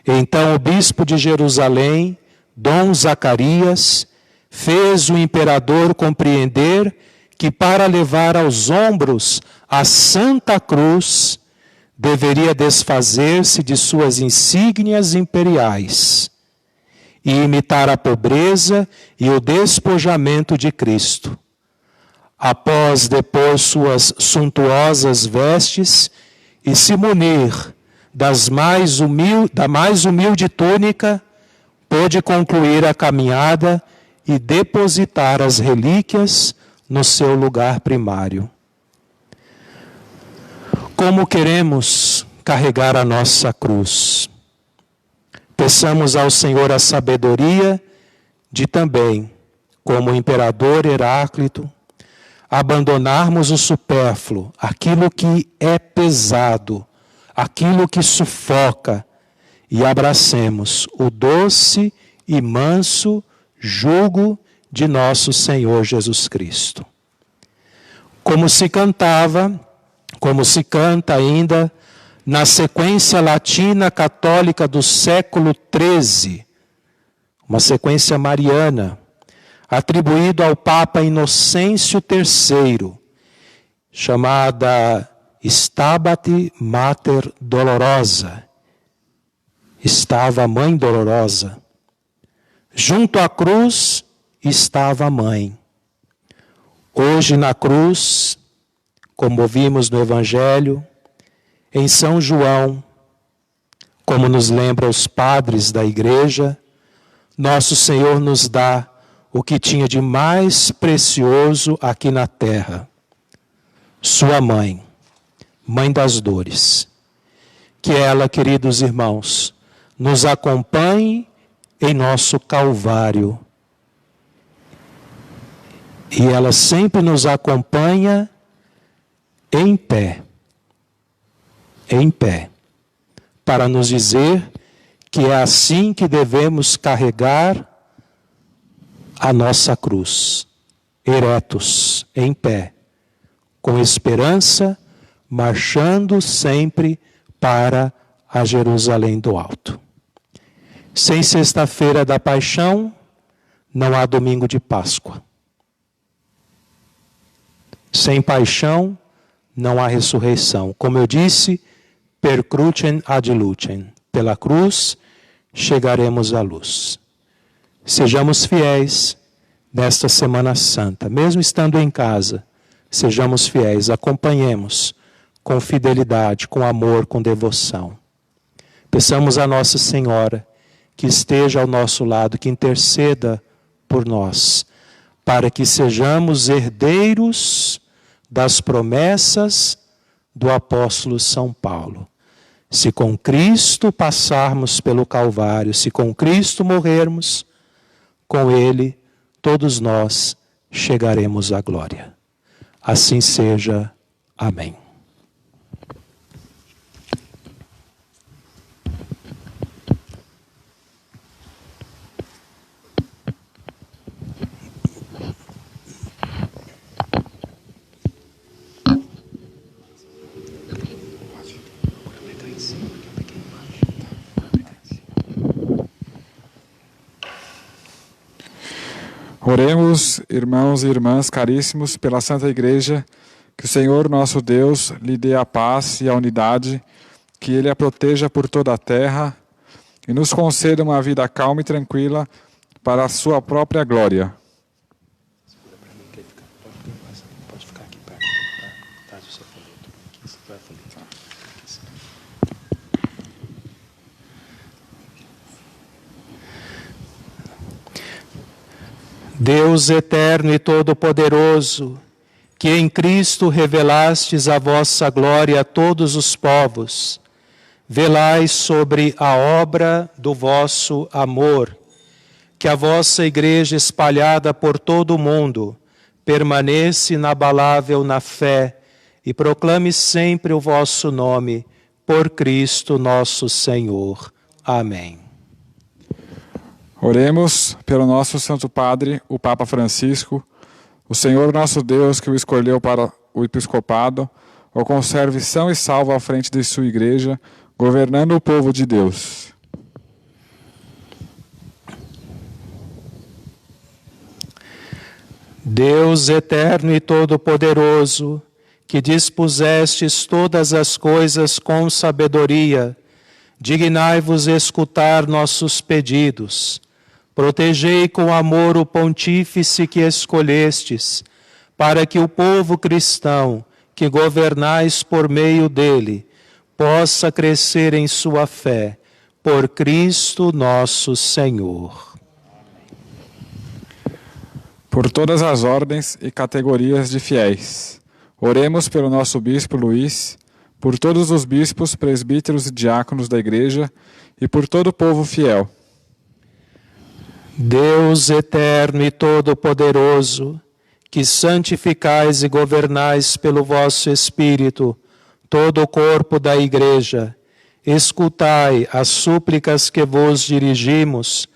Então o bispo de Jerusalém, Dom Zacarias, fez o imperador compreender que para levar aos ombros a Santa Cruz, deveria desfazer-se de suas insígnias imperiais e imitar a pobreza e o despojamento de Cristo. Após depor suas suntuosas vestes e se munir da mais humilde túnica, pôde concluir a caminhada e depositar as relíquias no seu lugar primário. Como queremos carregar a nossa cruz? Peçamos ao Senhor a sabedoria de também, como o imperador Heráclito, abandonarmos o supérfluo, aquilo que é pesado, aquilo que sufoca, e abracemos o doce e manso jugo de nosso Senhor Jesus Cristo. Como se cantava, como se canta ainda na sequência latina católica do século XIII, uma sequência mariana, atribuído ao Papa Inocêncio III, chamada Stabat Mater Dolorosa. Estava a Mãe Dolorosa. Junto à cruz estava a Mãe. Hoje na cruz, como vimos no Evangelho, em São João, como nos lembra os padres da Igreja, nosso Senhor nos dá o que tinha de mais precioso aqui na terra, sua mãe, mãe das dores. Que ela, queridos irmãos, nos acompanhe em nosso Calvário. E ela sempre nos acompanha em pé, para nos dizer que é assim que devemos carregar a nossa cruz, eretos, em pé, com esperança, marchando sempre para a Jerusalém do Alto. Sem sexta-feira da Paixão, não há domingo de Páscoa. Sem paixão, não há ressurreição. Como eu disse, per crucem ad lucem. Pela cruz chegaremos à luz. Sejamos fiéis nesta Semana Santa, mesmo estando em casa, sejamos fiéis, acompanhemos com fidelidade, com amor, com devoção. Peçamos a Nossa Senhora que esteja ao nosso lado, que interceda por nós, para que sejamos herdeiros das promessas do apóstolo São Paulo. Se com Cristo passarmos pelo Calvário, se com Cristo morrermos, com Ele todos nós chegaremos à glória. Assim seja. Amém. Oremos, irmãos e irmãs caríssimos, pela Santa Igreja, que o Senhor nosso Deus lhe dê a paz e a unidade, que Ele a proteja por toda a terra e nos conceda uma vida calma e tranquila para a sua própria glória. Pode ficar aqui perto, tá? Do seu folheto. Aqui, você vai folhetar. Deus eterno e todo-poderoso, que em Cristo revelastes a vossa glória a todos os povos, velai sobre a obra do vosso amor, que a vossa Igreja espalhada por todo o mundo permaneça inabalável na fé e proclame sempre o vosso nome, por Cristo nosso Senhor. Amém. Oremos pelo nosso Santo Padre, o Papa Francisco, o Senhor nosso Deus que o escolheu para o episcopado, o conserve são e salvo à frente de sua Igreja, governando o povo de Deus. Deus eterno e todo-poderoso, que dispusestes todas as coisas com sabedoria, dignai-vos escutar nossos pedidos. Protegei com amor o pontífice que escolhestes, para que o povo cristão, que governais por meio dele, possa crescer em sua fé, por Cristo nosso Senhor. Por todas as ordens e categorias de fiéis, oremos pelo nosso Bispo Luís, por todos os bispos, presbíteros e diáconos da Igreja e por todo o povo fiel. Deus eterno e todo-poderoso, que santificais e governais pelo vosso Espírito todo o corpo da Igreja, escutai as súplicas que vos dirigimos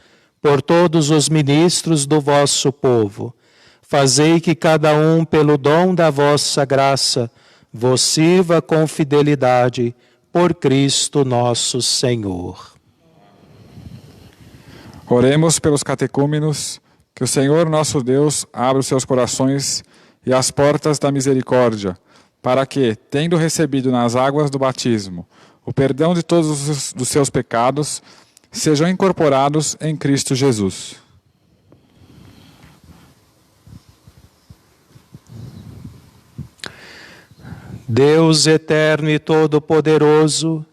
por todos os ministros do vosso povo. Fazei que cada um, pelo dom da vossa graça, vos sirva com fidelidade por Cristo nosso Senhor. Oremos pelos catecúmenos, que o Senhor nosso Deus abra os seus corações e as portas da misericórdia, para que, tendo recebido nas águas do batismo o perdão de todos os seus pecados, sejam incorporados em Cristo Jesus. Deus eterno e todo-poderoso,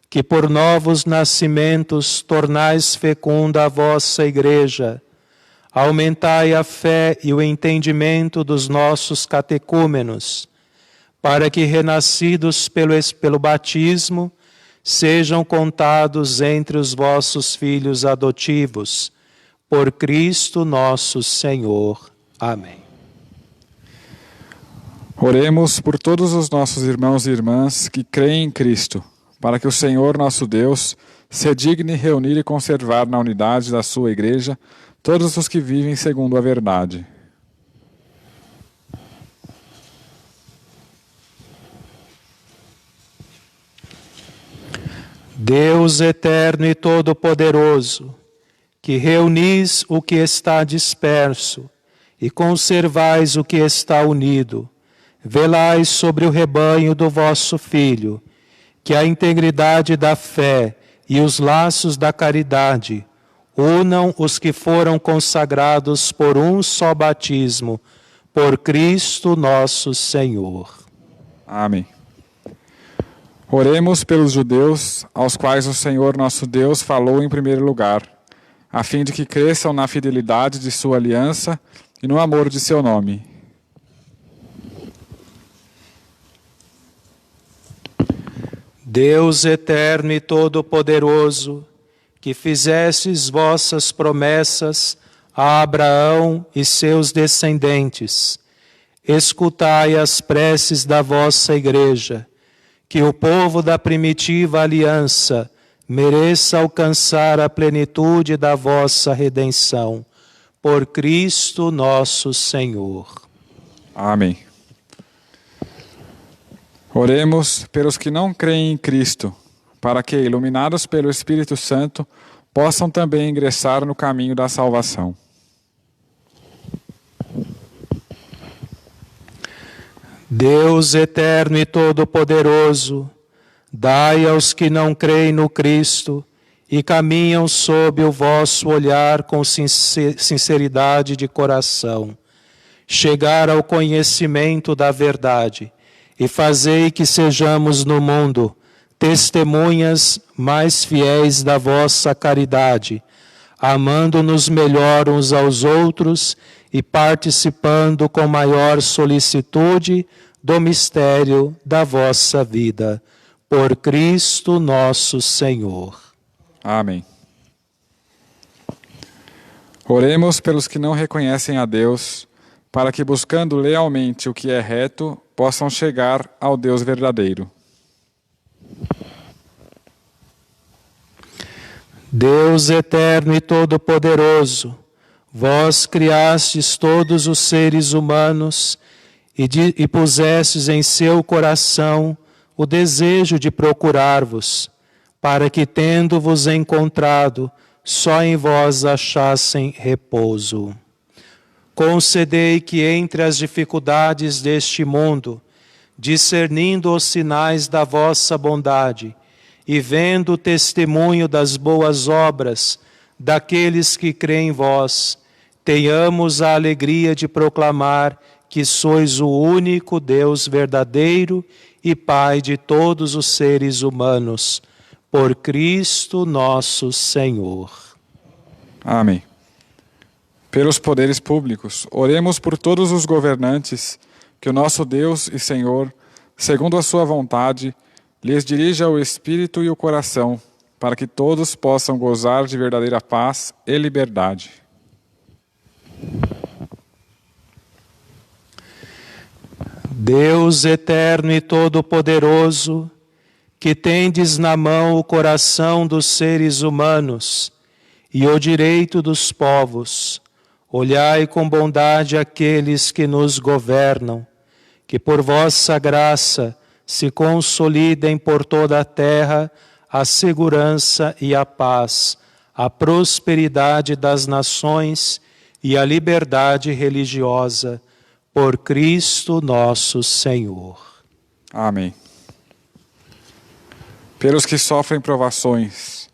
que por novos nascimentos tornais fecunda a vossa Igreja, aumentai a fé e o entendimento dos nossos catecúmenos, para que, renascidos pelo batismo, sejam contados entre os vossos filhos adotivos, por Cristo nosso Senhor. Amém. Oremos por todos os nossos irmãos e irmãs que creem em Cristo, para que o Senhor nosso Deus se digne reunir e conservar na unidade da sua Igreja todos os que vivem segundo a verdade. Deus eterno e todo-poderoso, que reunis o que está disperso e conservais o que está unido, velai sobre o rebanho do vosso Filho, que a integridade da fé e os laços da caridade unam os que foram consagrados por um só batismo, por Cristo nosso Senhor. Amém. Oremos pelos judeus, aos quais o Senhor nosso Deus falou em primeiro lugar, a fim de que cresçam na fidelidade de sua aliança e no amor de seu nome. Deus eterno e todo-poderoso, que fizestes vossas promessas a Abraão e seus descendentes, escutai as preces da vossa Igreja, que o povo da primitiva aliança mereça alcançar a plenitude da vossa redenção. Por Cristo nosso Senhor. Amém. Oremos pelos que não creem em Cristo, para que, iluminados pelo Espírito Santo, possam também ingressar no caminho da salvação. Deus eterno e todo-poderoso, dai aos que não creem no Cristo e caminham sob o vosso olhar com sinceridade de coração, chegar ao conhecimento da verdade, e fazei que sejamos no mundo testemunhas mais fiéis da vossa caridade, amando-nos melhor uns aos outros e participando com maior solicitude do mistério da vossa vida. Por Cristo nosso Senhor. Amém. Oremos pelos que não reconhecem a Deus, para que, buscando lealmente o que é reto, possam chegar ao Deus verdadeiro. Deus eterno e todo-poderoso, vós criastes todos os seres humanos e pusestes em seu coração o desejo de procurar-vos, para que, tendo-vos encontrado, só em vós achassem repouso. Concedei que entre as dificuldades deste mundo, discernindo os sinais da vossa bondade e vendo o testemunho das boas obras daqueles que creem em vós, tenhamos a alegria de proclamar que sois o único Deus verdadeiro e Pai de todos os seres humanos, por Cristo nosso Senhor. Amém. Pelos poderes públicos, oremos por todos os governantes, que o nosso Deus e Senhor, segundo a sua vontade, lhes dirija o espírito e o coração, para que todos possam gozar de verdadeira paz e liberdade. Deus eterno e todo-poderoso, que tendes na mão o coração dos seres humanos e o direito dos povos, olhai com bondade aqueles que nos governam, que por vossa graça se consolidem por toda a terra a segurança e a paz, a prosperidade das nações e a liberdade religiosa, por Cristo nosso Senhor. Amém. Pelos que sofrem provações,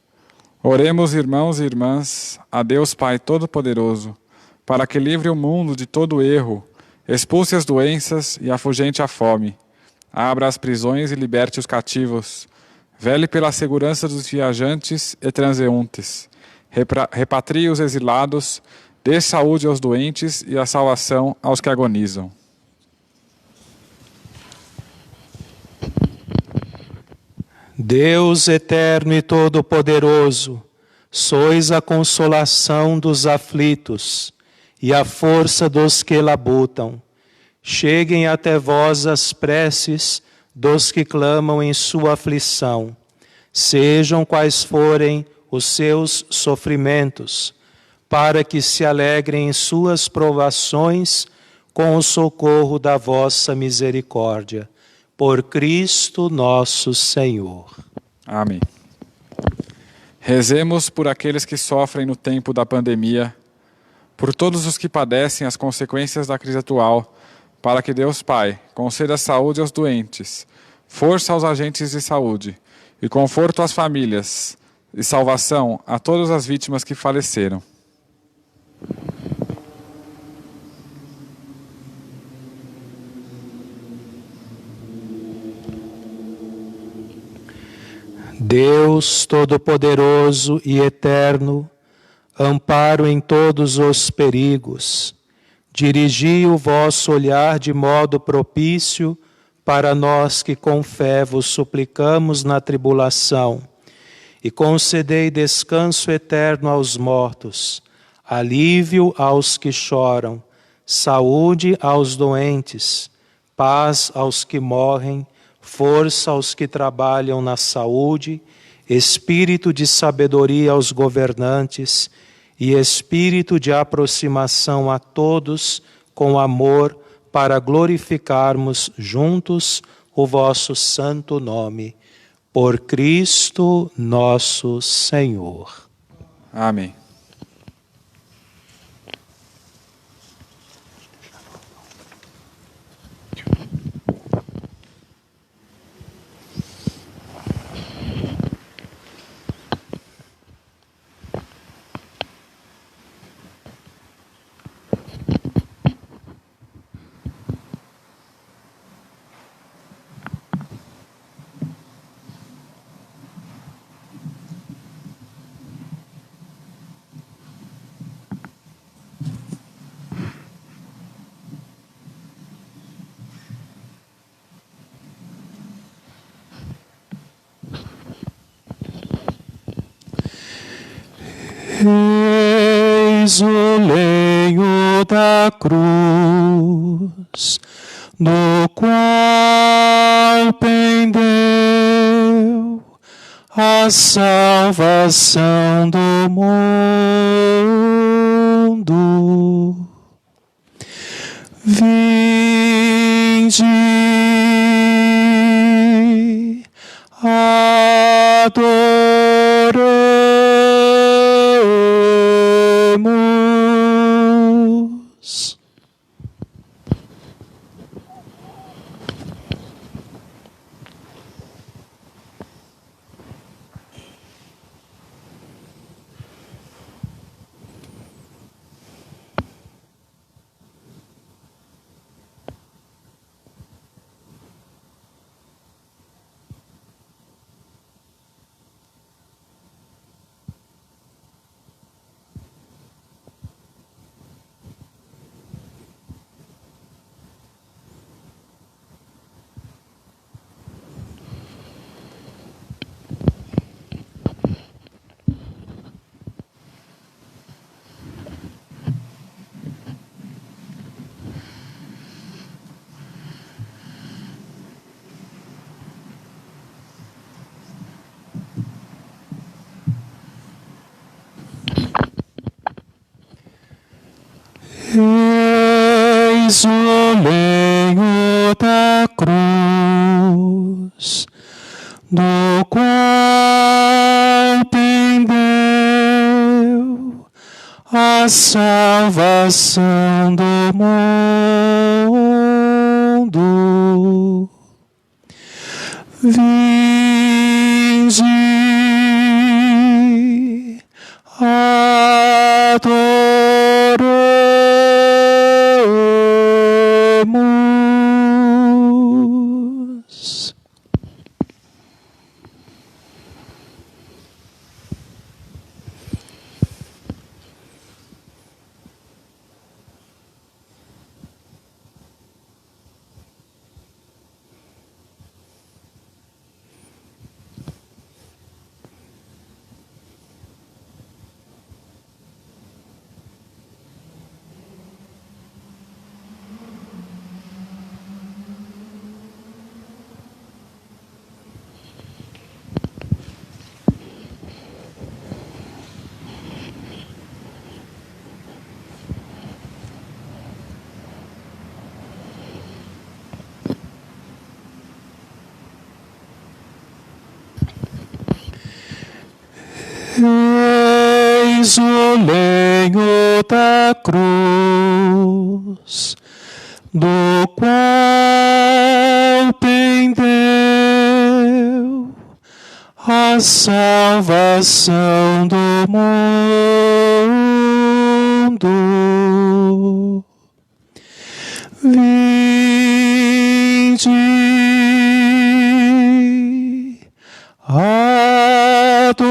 oremos, irmãos e irmãs, a Deus Pai Todo-Poderoso, para que livre o mundo de todo erro, expulse as doenças e afugente a fome, abra as prisões e liberte os cativos, vele pela segurança dos viajantes e transeuntes, repatrie os exilados, dê saúde aos doentes e a salvação aos que agonizam. Deus eterno e todo-poderoso, sois a consolação dos aflitos e a força dos que labutam. Cheguem até vós as preces dos que clamam em sua aflição. Sejam quais forem os seus sofrimentos, para que se alegrem em suas provações com o socorro da vossa misericórdia. Por Cristo nosso Senhor. Amém. Rezemos por aqueles que sofrem no tempo da pandemia, por todos os que padecem as consequências da crise atual, para que Deus Pai conceda saúde aos doentes, força aos agentes de saúde e conforto às famílias e salvação a todas as vítimas que faleceram. Deus Todo-Poderoso e Eterno, amparo em todos os perigos, dirigi o vosso olhar de modo propício para nós que com fé vos suplicamos na tribulação, e concedei descanso eterno aos mortos, alívio aos que choram, saúde aos doentes, paz aos que morrem, força aos que trabalham na saúde, espírito de sabedoria aos governantes e espírito de aproximação a todos com amor, para glorificarmos juntos o vosso santo nome. Por Cristo nosso Senhor. Amém. Eis o lenho da cruz, no qual pendeu a salvação do mundo. Vinde, adoremos. Eis o lenho da cruz, do qual pendeu a salvação do mundo. Vinde, adoremos. Eis o lenho da cruz, do a salvação do mundo. Vinde, adoremos.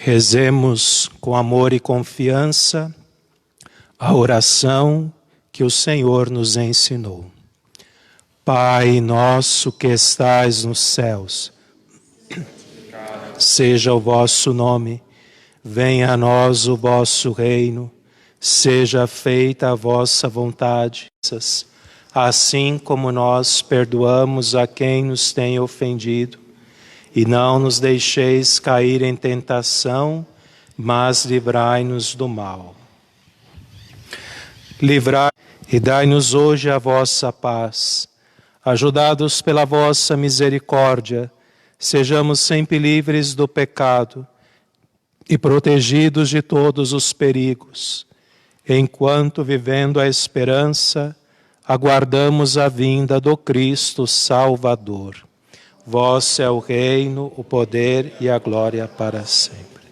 Rezemos com amor e confiança a oração que o Senhor nos ensinou. Pai nosso que estais nos céus, seja o vosso nome, venha a nós o vosso reino, seja feita a vossa vontade, assim como nós perdoamos a quem nos tem ofendido. E não nos deixeis cair em tentação, mas livrai-nos do mal. Livrai e dai-nos hoje a vossa paz. Ajudados pela vossa misericórdia, sejamos sempre livres do pecado e protegidos de todos os perigos, enquanto, vivendo a esperança, aguardamos a vinda do Cristo Salvador. Vosso é o reino, o poder e a glória para sempre.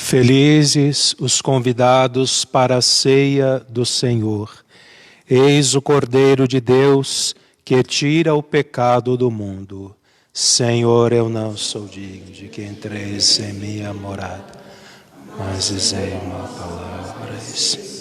Felizes os convidados para a ceia do Senhor. Eis o Cordeiro de Deus que tira o pecado do mundo. Senhor, eu não sou digno de que entreis em minha morada, mas dizei uma palavra e sim.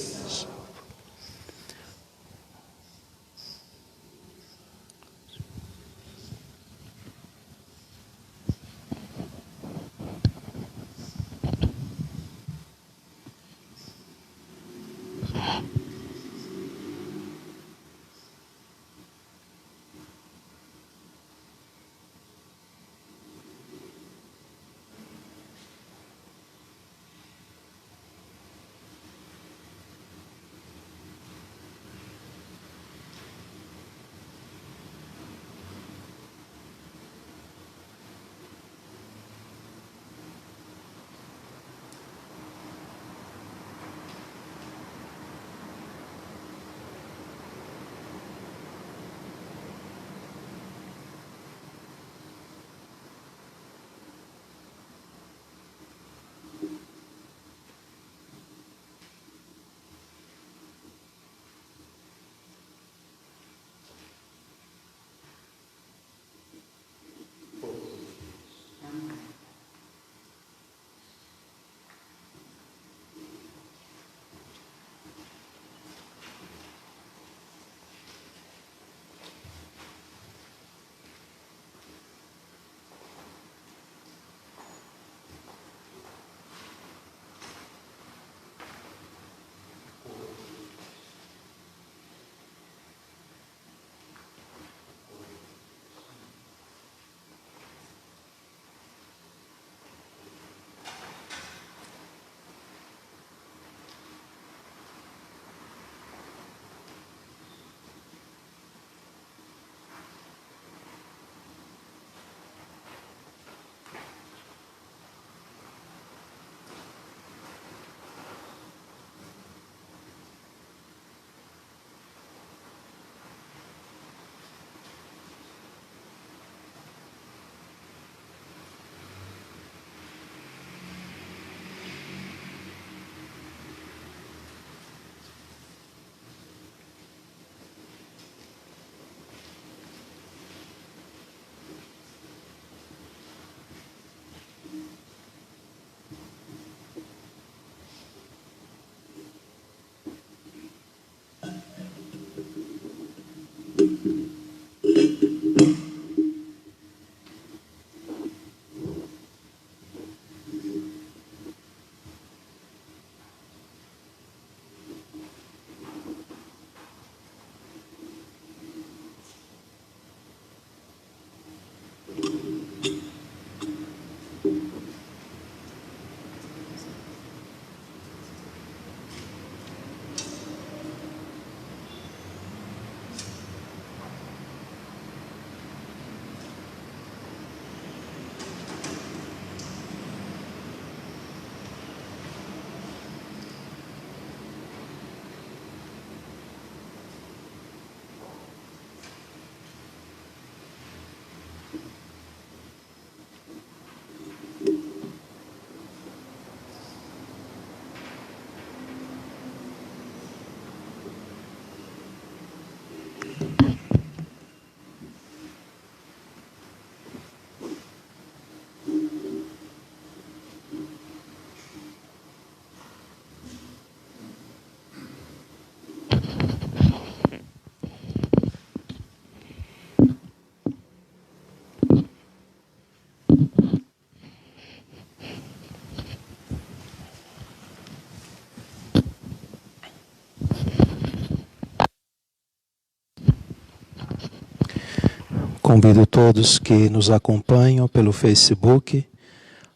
Convido todos que nos acompanham pelo Facebook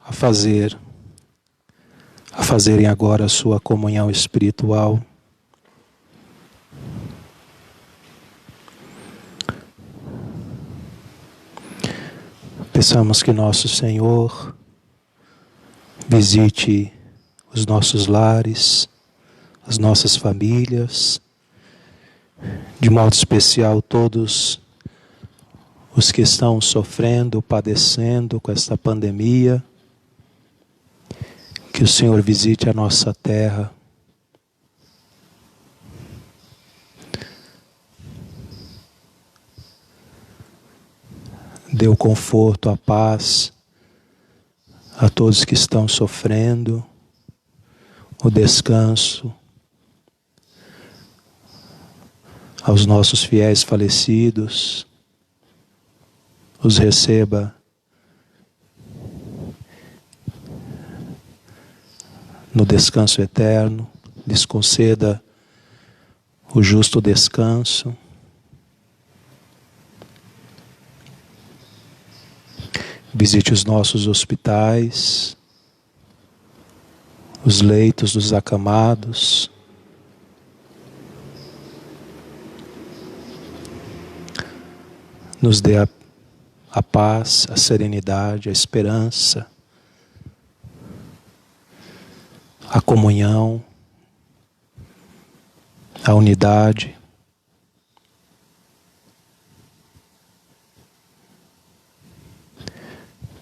a fazerem agora a sua comunhão espiritual. Peçamos que nosso Senhor visite os nossos lares, as nossas famílias, de modo especial todos os que estão sofrendo, padecendo com esta pandemia, Que o Senhor visite a nossa terra. Dê o conforto, a paz a todos que estão sofrendo, o descanso aos nossos fiéis falecidos. Os receba no descanso eterno, lhes conceda o justo descanso. Visite os nossos hospitais, os leitos dos acamados. Nos dê a paz, a serenidade, a esperança, a comunhão, a unidade.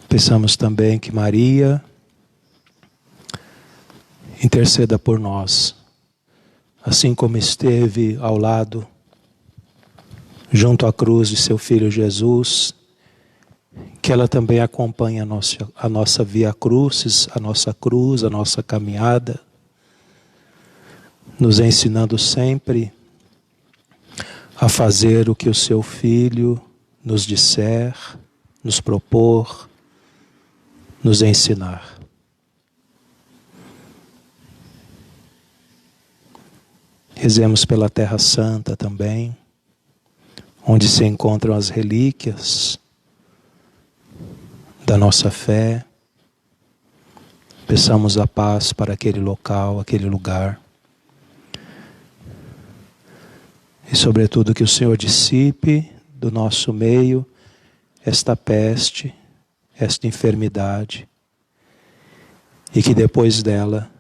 Peçamos também que Maria interceda por nós, assim como esteve ao lado, junto à cruz de seu Filho Jesus, que ela também acompanhe a nossa via crucis, a nossa cruz, a nossa caminhada, nos ensinando sempre a fazer o que o seu Filho nos disser, nos propor, nos ensinar. Rezemos pela Terra Santa também, onde se encontram as relíquias da nossa fé. Peçamos a paz para aquele local, aquele lugar. E sobretudo que o Senhor dissipe do nosso meio esta peste, esta enfermidade, e que depois dela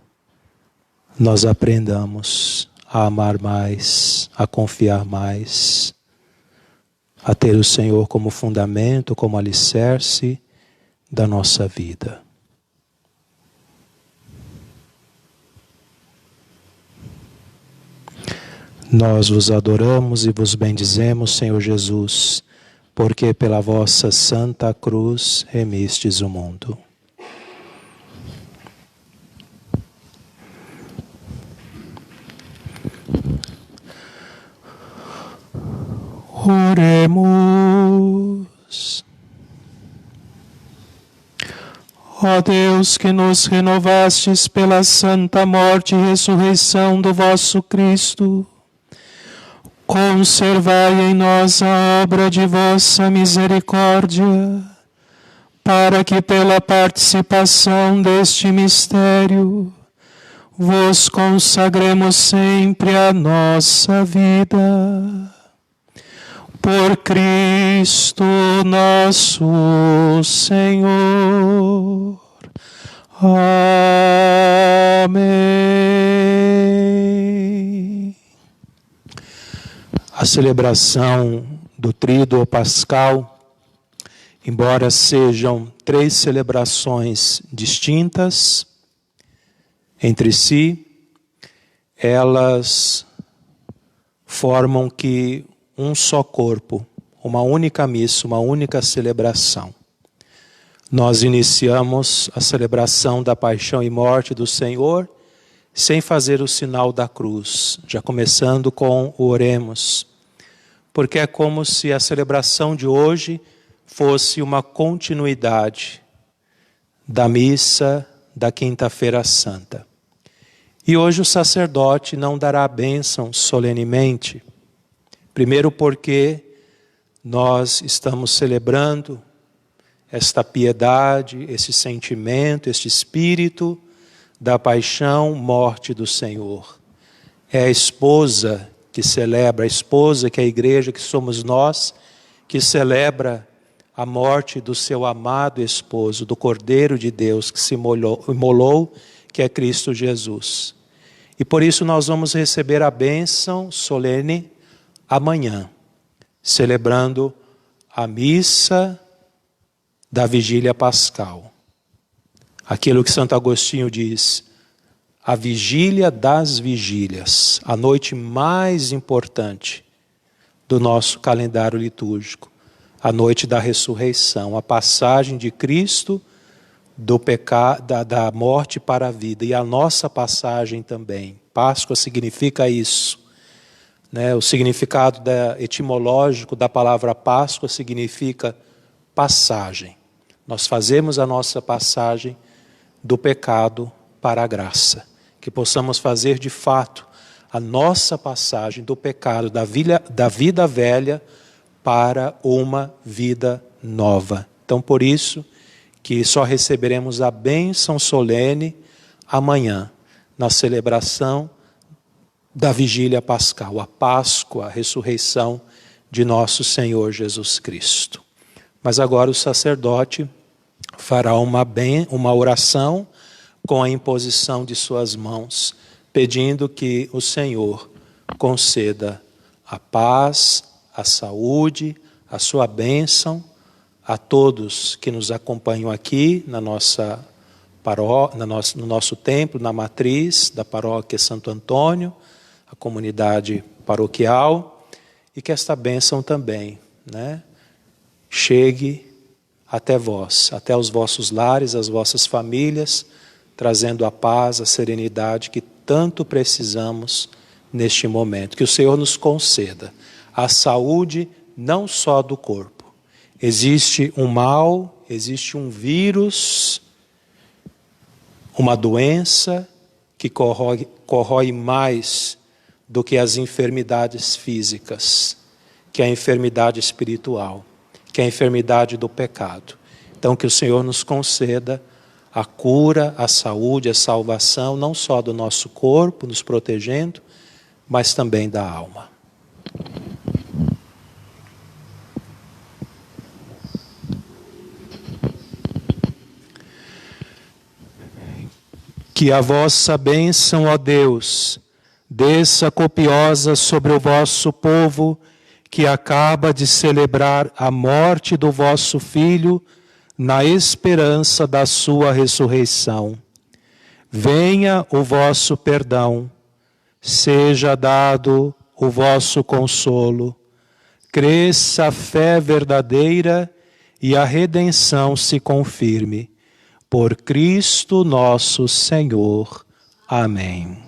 nós aprendamos a amar mais, a confiar mais, a ter o Senhor como fundamento, como alicerce da nossa vida. Nós vos adoramos e vos bendizemos, Senhor Jesus, porque pela vossa santa cruz remistes o mundo. Oremos. Ó Deus, que nos renovastes pela santa morte e ressurreição do vosso Cristo, conservai em nós a obra de vossa misericórdia, para que pela participação deste mistério vos consagremos sempre a nossa vida. Por Cristo nosso Senhor. Amém. A celebração do Tríduo Pascal, embora sejam 3 celebrações distintas entre si, elas formam que um só corpo, uma única missa, uma única celebração. Nós iniciamos a celebração da paixão e morte do Senhor sem fazer o sinal da cruz, já começando com o oremos, porque é como se a celebração de hoje fosse uma continuidade da missa da Quinta-feira Santa. E hoje o sacerdote não dará a bênção solenemente, primeiro porque nós estamos celebrando esta piedade, esse sentimento, este espírito da paixão, morte do Senhor. É a esposa que celebra, a esposa que é a igreja, que somos nós, que celebra a morte do seu amado esposo, do Cordeiro de Deus que se imolou, que é Cristo Jesus. E por isso nós vamos receber a bênção solene amanhã, celebrando a missa da Vigília Pascal. Aquilo que Santo Agostinho diz, a vigília das vigílias, a noite mais importante do nosso calendário litúrgico, a noite da ressurreição, a passagem de Cristo da morte para a vida, e a nossa passagem também. Páscoa significa isso, né? O significado etimológico da palavra Páscoa significa passagem. Nós fazemos a nossa passagem do pecado para a graça. Que possamos fazer de fato a nossa passagem do pecado, da vida velha para uma vida nova. Então, por isso que só receberemos a bênção solene amanhã, na celebração da vigília pascal, a Páscoa, a ressurreição de nosso Senhor Jesus Cristo. Mas agora o sacerdote fará uma oração com a imposição de suas mãos, pedindo que o Senhor conceda a paz, a saúde, a sua bênção a todos que nos acompanham aqui na nossa no nosso templo, na matriz da paróquia Santo Antônio, a comunidade paroquial, e que esta bênção também, né, chegue até vós, até os vossos lares, as vossas famílias, trazendo a paz, a serenidade que tanto precisamos neste momento. Que o Senhor nos conceda a saúde não só do corpo. Existe um mal, existe um vírus, uma doença que corrói mais do que as enfermidades físicas, que é a enfermidade espiritual, que é a enfermidade do pecado. Então que o Senhor nos conceda a cura, a saúde, a salvação, não só do nosso corpo, nos protegendo, mas também da alma. Que a vossa bênção, ó Deus, desça copiosa sobre o vosso povo, que acaba de celebrar a morte do vosso Filho, na esperança da sua ressurreição. Venha o vosso perdão, seja dado o vosso consolo, cresça a fé verdadeira e a redenção se confirme. Por Cristo nosso Senhor. Amém.